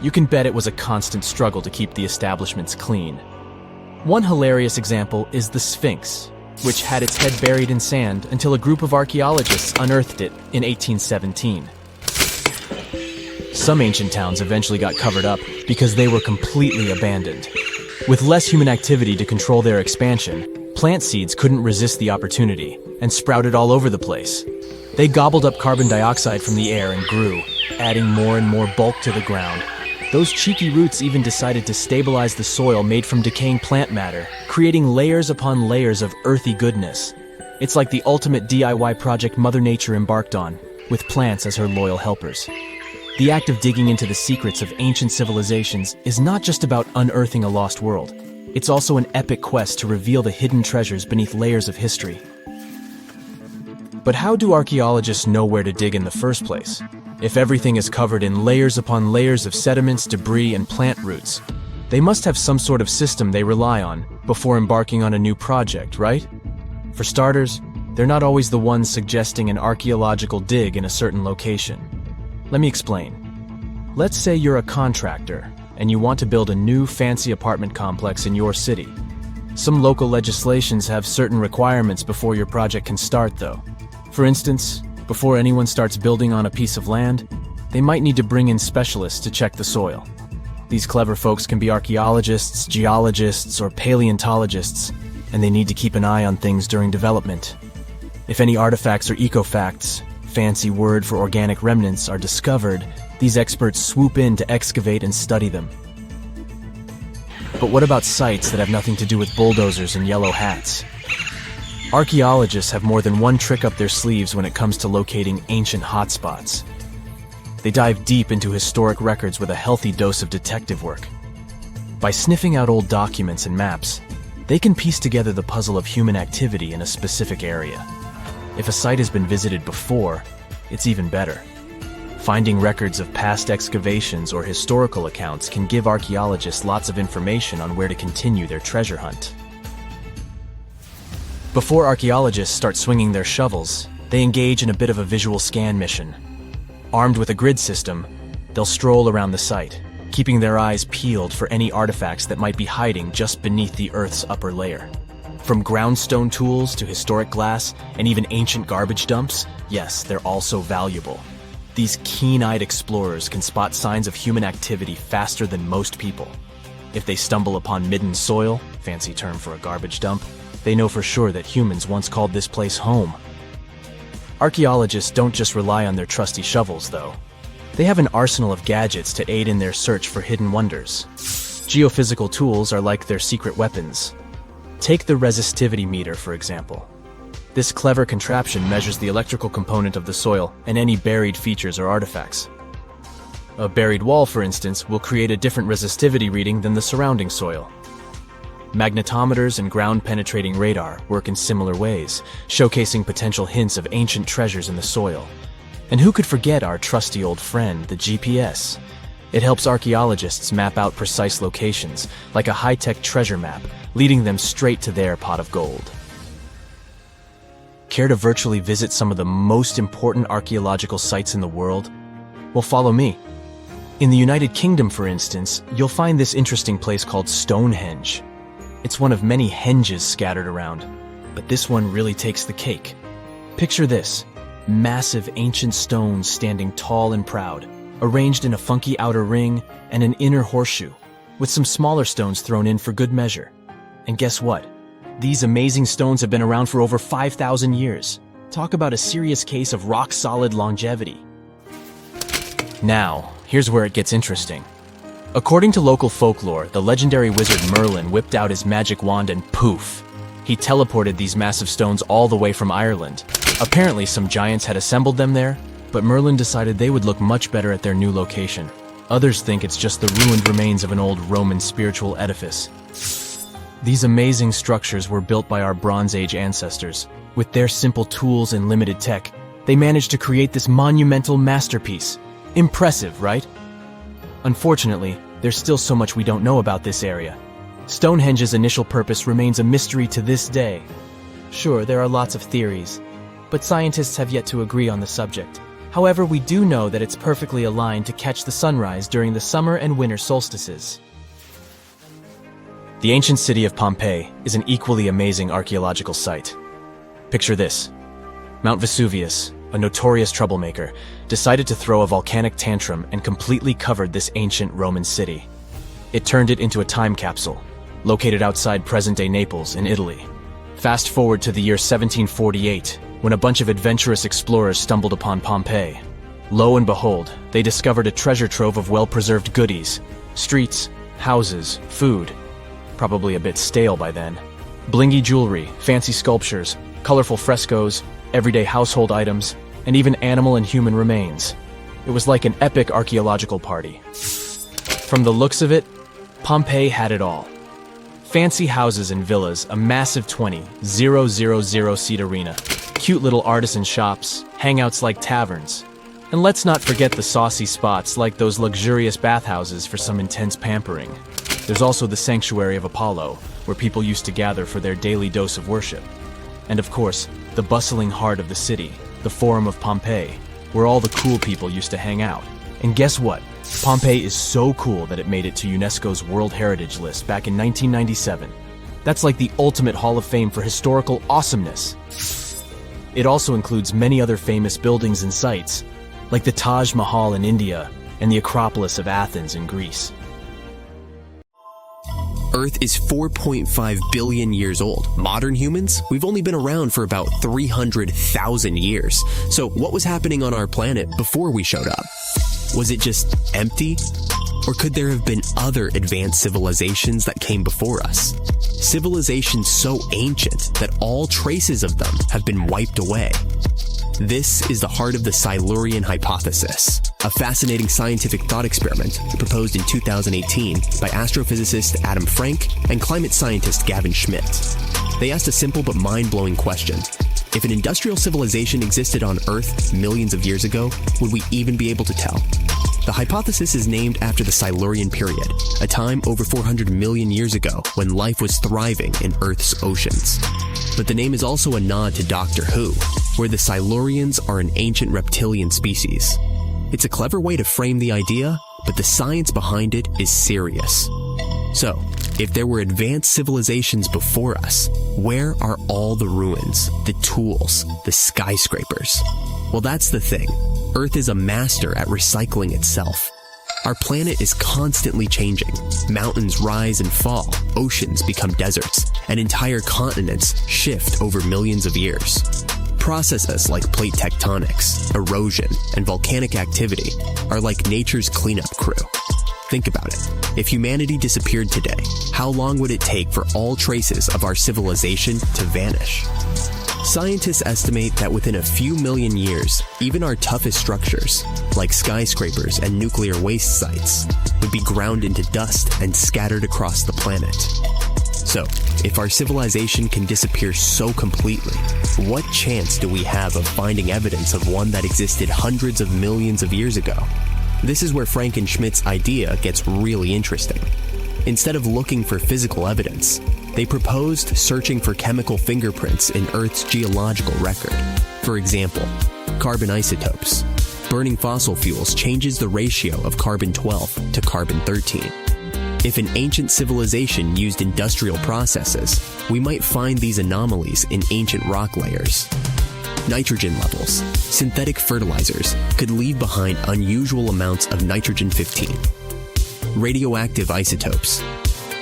you can bet it was a constant struggle to keep the establishments clean. One hilarious example is the Sphinx, which had its head buried in sand until a group of archaeologists unearthed it in 1817. Some ancient towns eventually got covered up because they were completely abandoned. With less human activity to control their expansion, plant seeds couldn't resist the opportunity and sprouted all over the place. They gobbled up carbon dioxide from the air and grew, adding more and more bulk to the ground. Those cheeky roots even decided to stabilize the soil made from decaying plant matter, creating layers upon layers of earthy goodness. It's like the ultimate DIY project Mother Nature embarked on, with plants as her loyal helpers. The act of digging into the secrets of ancient civilizations is not just about unearthing a lost world. It's also an epic quest to reveal the hidden treasures beneath layers of history. But how do archaeologists know where to dig in the first place? If everything is covered in layers upon layers of sediments, debris, and plant roots, they must have some sort of system they rely on before embarking on a new project, right? For starters, they're not always the ones suggesting an archaeological dig in a certain location. Let me explain. Let's say you're a contractor and you want to build a new fancy apartment complex in your city. Some local legislations have certain requirements before your project can start, though. For instance, before anyone starts building on a piece of land, they might need to bring in specialists to check the soil. These clever folks can be archaeologists, geologists, or paleontologists, and they need to keep an eye on things during development. If any artifacts or ecofacts, fancy word for organic remnants, are discovered, these experts swoop in to excavate and study them. But what about sites that have nothing to do with bulldozers and yellow hats? Archaeologists have more than one trick up their sleeves when it comes to locating ancient hotspots. They dive deep into historic records with a healthy dose of detective work. By sniffing out old documents and maps, they can piece together the puzzle of human activity in a specific area. If a site has been visited before, it's even better. Finding records of past excavations or historical accounts can give archaeologists lots of information on where to continue their treasure hunt. Before archaeologists start swinging their shovels, they engage in a bit of a visual scan mission. Armed with a grid system, they'll stroll around the site, keeping their eyes peeled for any artifacts that might be hiding just beneath the Earth's upper layer. From groundstone tools to historic glass and even ancient garbage dumps, yes, they're also valuable. These keen-eyed explorers can spot signs of human activity faster than most people. If they stumble upon midden soil, fancy term for a garbage dump, they know for sure that humans once called this place home. Archaeologists don't just rely on their trusty shovels, though. They have an arsenal of gadgets to aid in their search for hidden wonders. Geophysical tools are like their secret weapons. Take the resistivity meter, for example. This clever contraption measures the electrical component of the soil and any buried features or artifacts. A buried wall, for instance, will create a different resistivity reading than the surrounding soil. Magnetometers and ground-penetrating radar work in similar ways, showcasing potential hints of ancient treasures in the soil. And who could forget our trusty old friend, the GPS? It helps archaeologists map out precise locations, like a high-tech treasure map, leading them straight to their pot of gold. Care to virtually visit some of the most important archaeological sites in the world? Well, follow me. In the United Kingdom, for instance, you'll find this interesting place called Stonehenge. It's one of many henges scattered around, but this one really takes the cake. Picture this: massive ancient stones standing tall and proud, arranged in a funky outer ring and an inner horseshoe, with some smaller stones thrown in for good measure. And guess what? These amazing stones have been around for over 5,000 years. Talk about a serious case of rock-solid longevity. Now, here's where it gets interesting. According to local folklore, the legendary wizard Merlin whipped out his magic wand and poof! He teleported these massive stones all the way from Ireland. Apparently, some giants had assembled them there, but Merlin decided they would look much better at their new location. Others think it's just the ruined remains of an old Roman spiritual edifice. These amazing structures were built by our Bronze Age ancestors. With their simple tools and limited tech, they managed to create this monumental masterpiece. Impressive, right? Unfortunately, there's still so much we don't know about this area. Stonehenge's initial purpose remains a mystery to this day. Sure, there are lots of theories, but scientists have yet to agree on the subject. However, we do know that it's perfectly aligned to catch the sunrise during the summer and winter solstices. The ancient city of Pompeii is an equally amazing archaeological site. Picture this. Mount Vesuvius, a notorious troublemaker, decided to throw a volcanic tantrum and completely covered this ancient Roman city. It turned it into a time capsule, located outside present-day Naples in Italy. Fast forward to the year 1748, when a bunch of adventurous explorers stumbled upon Pompeii. Lo and behold, they discovered a treasure trove of well-preserved goodies: streets, houses, food. Probably a bit stale by then. Blingy jewelry, fancy sculptures, colorful frescoes, everyday household items, and even animal and human remains. It was like an epic archaeological party. From the looks of it, Pompeii had it all. Fancy houses and villas, a massive 20,000-seat arena, cute little artisan shops, hangouts like taverns. And let's not forget the saucy spots like those luxurious bathhouses for some intense pampering. There's also the sanctuary of Apollo, where people used to gather for their daily dose of worship. And of course, the bustling heart of the city, the Forum of Pompeii, where all the cool people used to hang out. And guess what? Pompeii is so cool that it made it to UNESCO's World Heritage List back in 1997. That's like the ultimate Hall of Fame for historical awesomeness. It also includes many other famous buildings and sites, like the Taj Mahal in India and the Acropolis of Athens in Greece. Earth is 4.5 billion years old. Modern humans, we've only been around for about 300,000 years. So what was happening on our planet before we showed up? Was it just empty? Or could there have been other advanced civilizations that came before us? Civilizations so ancient that all traces of them have been wiped away. This is the heart of the Silurian hypothesis, a fascinating scientific thought experiment proposed in 2018 by astrophysicist Adam Frank and climate scientist Gavin Schmidt. They asked a simple but mind-blowing question. If an industrial civilization existed on Earth millions of years ago, would we even be able to tell? The hypothesis is named after the Silurian period, a time over 400 million years ago when life was thriving in Earth's oceans. But the name is also a nod to Doctor Who, where the Silurians are an ancient reptilian species. It's a clever way to frame the idea, but the science behind it is serious. So, if there were advanced civilizations before us, where are all the ruins, the tools, the skyscrapers? Well, that's the thing. Earth is a master at recycling itself. Our planet is constantly changing. Mountains rise and fall, oceans become deserts, and entire continents shift over millions of years. Processes like plate tectonics, erosion, and volcanic activity are like nature's cleanup crew. Think about it. If humanity disappeared today, how long would it take for all traces of our civilization to vanish? Scientists estimate that within a few million years, even our toughest structures, like skyscrapers and nuclear waste sites, would be ground into dust and scattered across the planet. So, if our civilization can disappear so completely, what chance do we have of finding evidence of one that existed hundreds of millions of years ago? This is where Frankenschmidt's idea gets really interesting. Instead of looking for physical evidence, they proposed searching for chemical fingerprints in Earth's geological record. For example, carbon isotopes. Burning fossil fuels changes the ratio of carbon-12 to carbon-13. If an ancient civilization used industrial processes, we might find these anomalies in ancient rock layers. Nitrogen levels. Synthetic fertilizers could leave behind unusual amounts of nitrogen-15. Radioactive isotopes.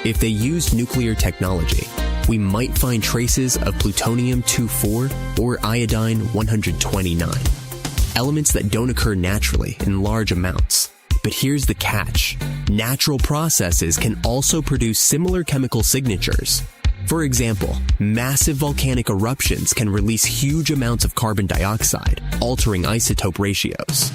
If they used nuclear technology, we might find traces of plutonium-24 or iodine-129. Elements that don't occur naturally in large amounts. But here's the catch. Natural processes can also produce similar chemical signatures. For example, massive volcanic eruptions can release huge amounts of carbon dioxide, altering isotope ratios.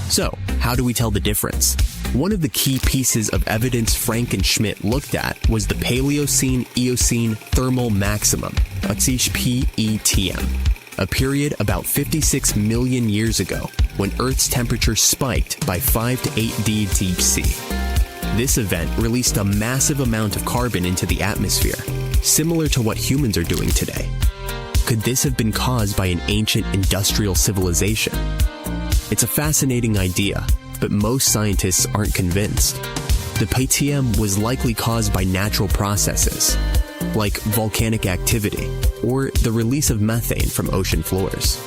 So, how do we tell the difference? One of the key pieces of evidence Frankenschmidt looked at was the Paleocene-Eocene thermal maximum, PETM, a period about 56 million years ago when Earth's temperature spiked by 5 to 8 degrees. This event released a massive amount of carbon into the atmosphere, similar to what humans are doing today. Could this have been caused by an ancient industrial civilization? It's a fascinating idea, but most scientists aren't convinced. The PTM was likely caused by natural processes, like volcanic activity or the release of methane from ocean floors.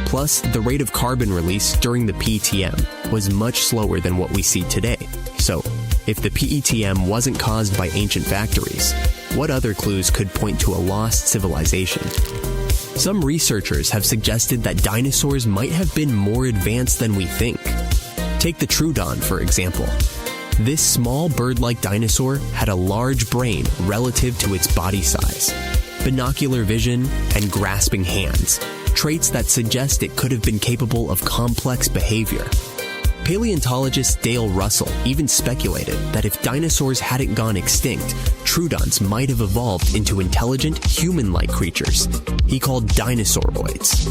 Plus, the rate of carbon release during the PTM was much slower than what we see today. So, if the PETM wasn't caused by ancient factories, what other clues could point to a lost civilization? Some researchers have suggested that dinosaurs might have been more advanced than we think. Take the Troodon, for example. This small bird-like dinosaur had a large brain relative to its body size, binocular vision, and grasping hands, traits that suggest it could have been capable of complex behavior. Paleontologist Dale Russell even speculated that if dinosaurs hadn't gone extinct, Troodons might have evolved into intelligent, human-like creatures he called dinosauroids.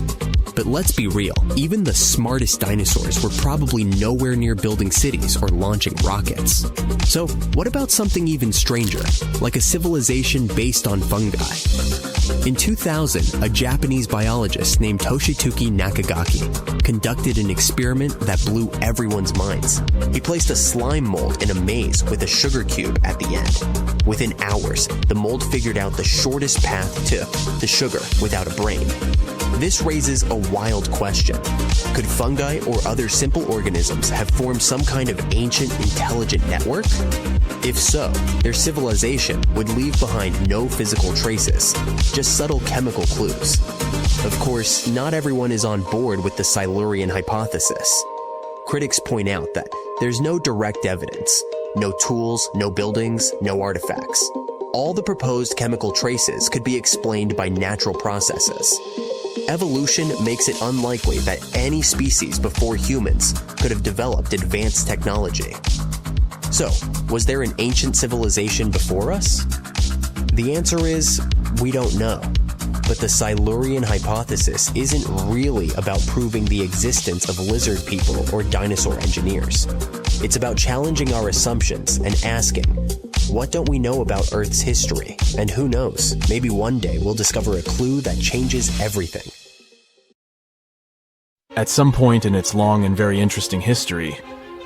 But let's be real, even the smartest dinosaurs were probably nowhere near building cities or launching rockets. So, what about something even stranger, like a civilization based on fungi? In 2000, a Japanese biologist named Toshituki Nakagaki conducted an experiment that blew everyone's minds. He placed a slime mold in a maze with a sugar cube at the end. Within hours, the mold figured out the shortest path to the sugar without a brain. This raises a wild question. Could fungi or other simple organisms have formed some kind of ancient intelligent network? If so, their civilization would leave behind no physical traces, just subtle chemical clues. Of course, not everyone is on board with the Silurian hypothesis. Critics point out that there's no direct evidence, no tools, no buildings, no artifacts. All the proposed chemical traces could be explained by natural processes. Evolution makes it unlikely that any species before humans could have developed advanced technology. So, was there an ancient civilization before us? The answer is, we don't know. But the Silurian hypothesis isn't really about proving the existence of lizard people or dinosaur engineers. It's about challenging our assumptions and asking, what don't we know about Earth's history? And who knows, maybe one day we'll discover a clue that changes everything. At some point in its long and very interesting history,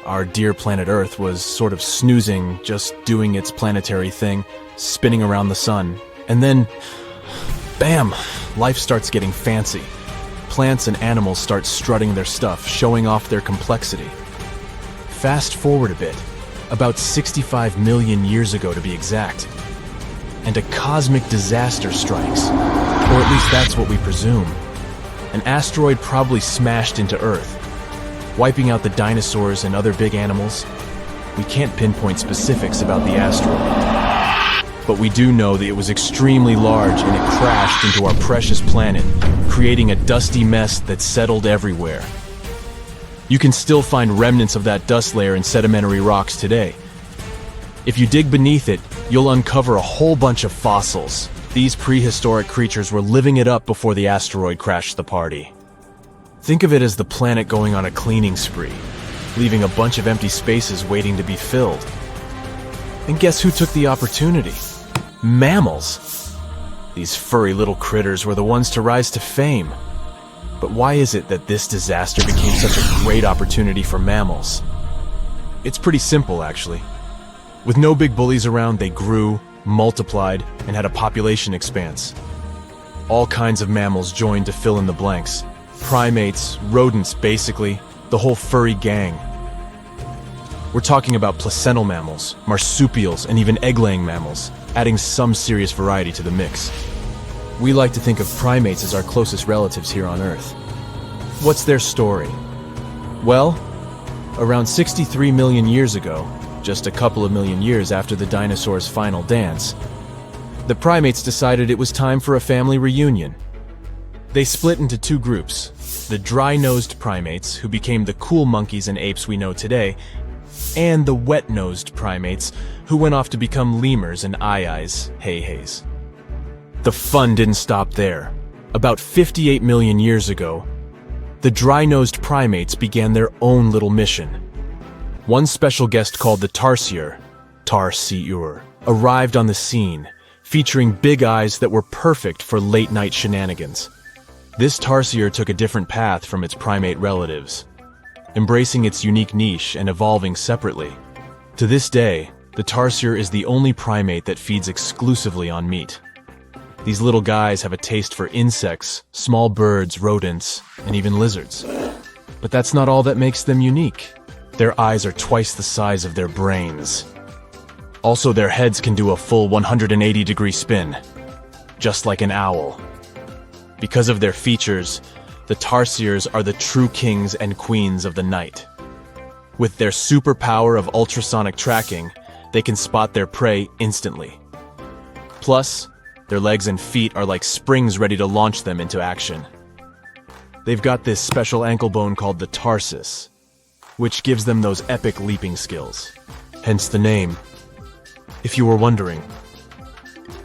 our dear planet Earth was sort of snoozing, just doing its planetary thing, spinning around the sun. And then, bam, life starts getting fancy. Plants and animals start strutting their stuff, showing off their complexity. Fast forward a bit, about 65 million years ago to be exact, and a cosmic disaster strikes, or at least that's what we presume. An asteroid probably smashed into Earth, wiping out the dinosaurs and other big animals. We can't pinpoint specifics about the asteroid, but we do know that it was extremely large and it crashed into our precious planet, creating a dusty mess that settled everywhere. You can still find remnants of that dust layer in sedimentary rocks today. If you dig beneath it, you'll uncover a whole bunch of fossils. These prehistoric creatures were living it up before the asteroid crashed the party. Think of it as the planet going on a cleaning spree, leaving a bunch of empty spaces waiting to be filled. And guess who took the opportunity? Mammals. These furry little critters were the ones to rise to fame. But why is it that this disaster became such a great opportunity for mammals? It's pretty simple, actually. With no big bullies around, they grew, multiplied, and had a population expanse. All kinds of mammals joined to fill in the blanks. Primates, rodents, basically, the whole furry gang. We're talking about placental mammals, marsupials, and even egg-laying mammals, adding some serious variety to the mix. We like to think of primates as our closest relatives here on Earth. What's their story? Well, around 63 million years ago, just a couple of million years after the dinosaurs' final dance, the primates decided it was time for a family reunion. They split into two groups, the dry-nosed primates, who became the cool monkeys and apes we know today, and the wet-nosed primates, who went off to become lemurs and aye-ayes, hey-hays. The fun didn't stop there. About 58 million years ago, the dry-nosed primates began their own little mission. One special guest called the tarsier, arrived on the scene, featuring big eyes that were perfect for late-night shenanigans. This tarsier took a different path from its primate relatives, embracing its unique niche and evolving separately. To this day, the tarsier is the only primate that feeds exclusively on meat. These little guys have a taste for insects, small birds, rodents, and even lizards. But that's not all that makes them unique. Their eyes are twice the size of their brains. Also, their heads can do a full 180-degree spin, just like an owl. Because of their features, the tarsiers are the true kings and queens of the night. With their superpower of ultrasonic tracking, they can spot their prey instantly. Plus, their legs and feet are like springs ready to launch them into action. They've got this special ankle bone called the tarsus, which gives them those epic leaping skills. Hence the name, if you were wondering.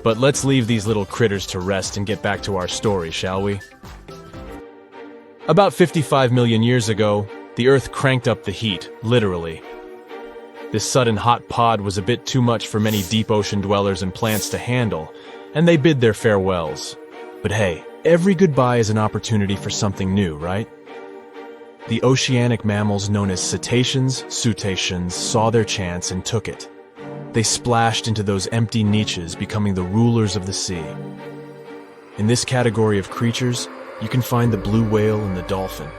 But let's leave these little critters to rest and get back to our story, shall we? About 55 million years ago, the Earth cranked up the heat, literally. This sudden hot pod was a bit too much for many deep ocean dwellers and plants to handle, and they bid their farewells. But hey, every goodbye is an opportunity for something new, right? The oceanic mammals known as cetaceans, saw their chance and took it. They splashed into those empty niches, becoming the rulers of the sea. In this category of creatures, you can find the blue whale and the dolphin.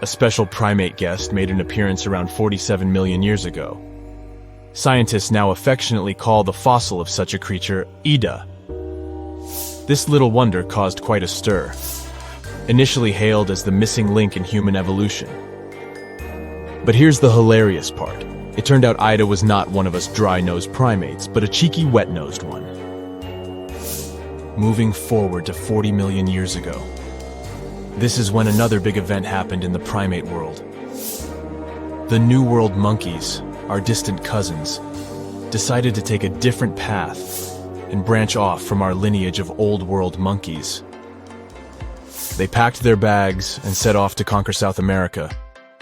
A special primate guest made an appearance around 47 million years ago. Scientists now affectionately call the fossil of such a creature Ida. This little wonder caused quite a stir, initially hailed as the missing link in human evolution. But here's the hilarious part. It turned out Ida was not one of us dry-nosed primates, but a cheeky wet-nosed one. Moving forward to 40 million years ago, this is when another big event happened in the primate world. The New World monkeys, our distant cousins, decided to take a different path and branch off from our lineage of old world monkeys. They packed their bags and set off to conquer South America,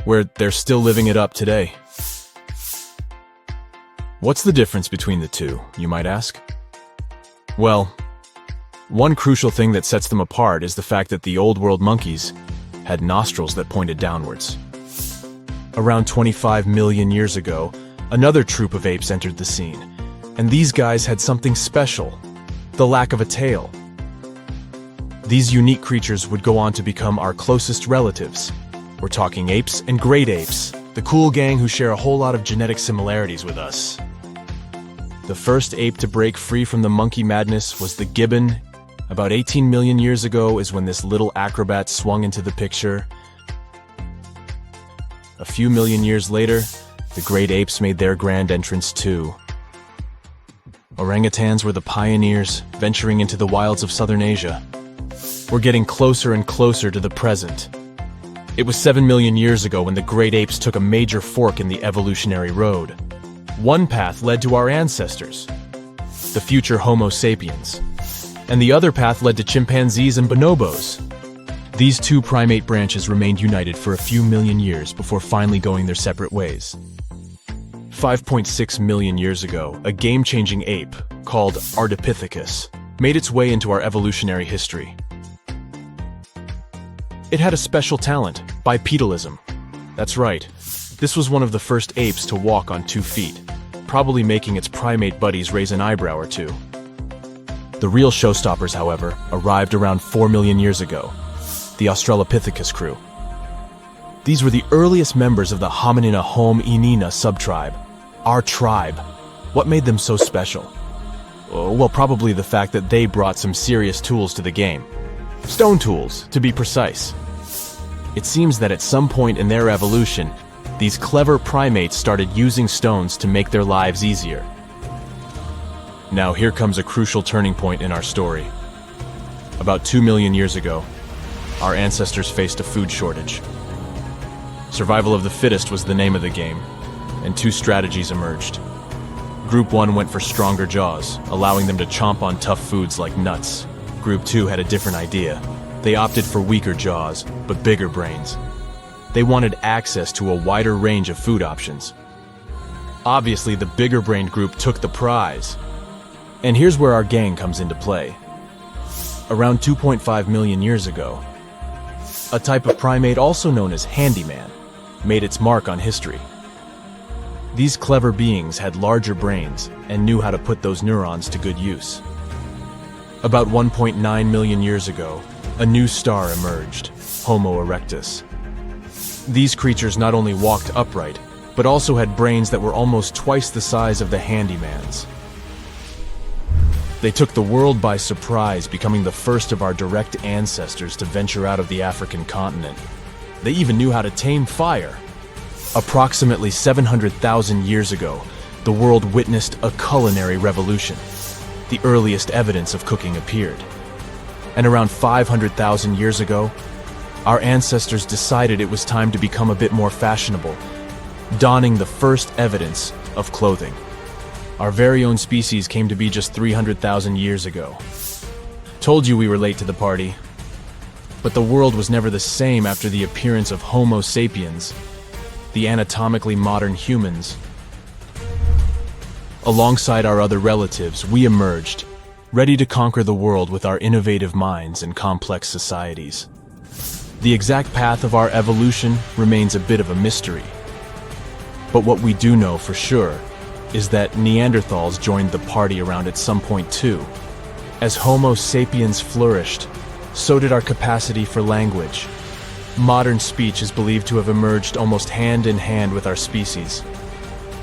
where they're still living it up today. What's the difference between the two, you might ask? Well, one crucial thing that sets them apart is the fact that the old world monkeys had nostrils that pointed downwards. Around 25 million years ago, another troop of apes entered the scene, and these guys had something special: the lack of a tail. These unique creatures would go on to become our closest relatives. We're talking apes and great apes, the cool gang who share a whole lot of genetic similarities with us. The first ape to break free from the monkey madness was the gibbon. About 18 million years ago is when this little acrobat swung into the picture. A few million years later, the great apes made their grand entrance too. Orangutans were the pioneers, venturing into the wilds of southern Asia. We're getting closer and closer to the present. It was 7 million years ago when the great apes took a major fork in the evolutionary road. One path led to our ancestors, the future Homo sapiens, and the other path led to chimpanzees and bonobos. These two primate branches remained united for a few million years before finally going their separate ways. 5.6 million years ago, a game-changing ape called Ardipithecus made its way into our evolutionary history. It had a special talent, bipedalism. That's right, this was one of the first apes to walk on 2 feet, probably making its primate buddies raise an eyebrow or two. The real showstoppers, however, arrived around 4 million years ago, the Australopithecus crew. These were the earliest members of the Hominina hominina subtribe, our tribe. What made them so special? Well, probably the fact that they brought some serious tools to the game. Stone tools, to be precise. It seems that at some point in their evolution, these clever primates started using stones to make their lives easier. Now here comes a crucial turning point in our story. About 2 million years ago, our ancestors faced a food shortage. Survival of the fittest was the name of the game, and 2 strategies emerged. Group 1 went for stronger jaws, allowing them to chomp on tough foods like nuts. Group 2 had a different idea. They opted for weaker jaws, but bigger brains. They wanted access to a wider range of food options. Obviously, the bigger-brained group took the prize. And here's where our gang comes into play. Around 2.5 million years ago, a type of primate also known as handyman made its mark on history. These clever beings had larger brains and knew how to put those neurons to good use. About 1.9 million years ago, a new star emerged, Homo erectus. These creatures not only walked upright, but also had brains that were almost twice the size of the handyman's. They took the world by surprise, becoming the first of our direct ancestors to venture out of the African continent. They even knew how to tame fire. Approximately 700,000 years ago, the world witnessed a culinary revolution. The earliest evidence of cooking appeared. And around 500,000 years ago, our ancestors decided it was time to become a bit more fashionable, donning the first evidence of clothing. Our very own species came to be just 300,000 years ago. Told you we were late to the party. But the world was never the same after the appearance of Homo sapiens, the anatomically modern humans. Alongside our other relatives, we emerged, ready to conquer the world with our innovative minds and complex societies. The exact path of our evolution remains a bit of a mystery. But what we do know for sure is that Neanderthals joined the party around at some point too. As Homo sapiens flourished, so did our capacity for language. Modern speech is believed to have emerged almost hand in hand with our species.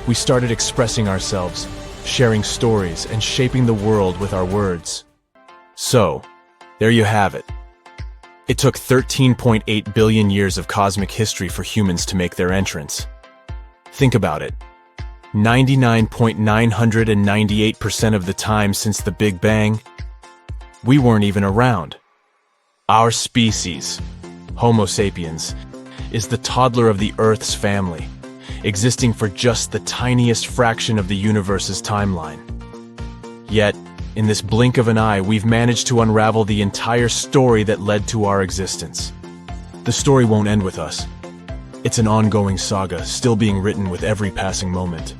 We started expressing ourselves, sharing stories, and shaping the world with our words. So, there you have it. It took 13.8 billion years of cosmic history for humans to make their entrance. Think about it. 99.998% of the time since the Big Bang, we weren't even around. Our species, Homo sapiens, is the toddler of the Earth's family, existing for just the tiniest fraction of the universe's timeline. Yet, In this blink of an eye, we've managed to unravel the entire story that led to our existence. The story won't end with us. It's an ongoing saga, still being written with every passing moment.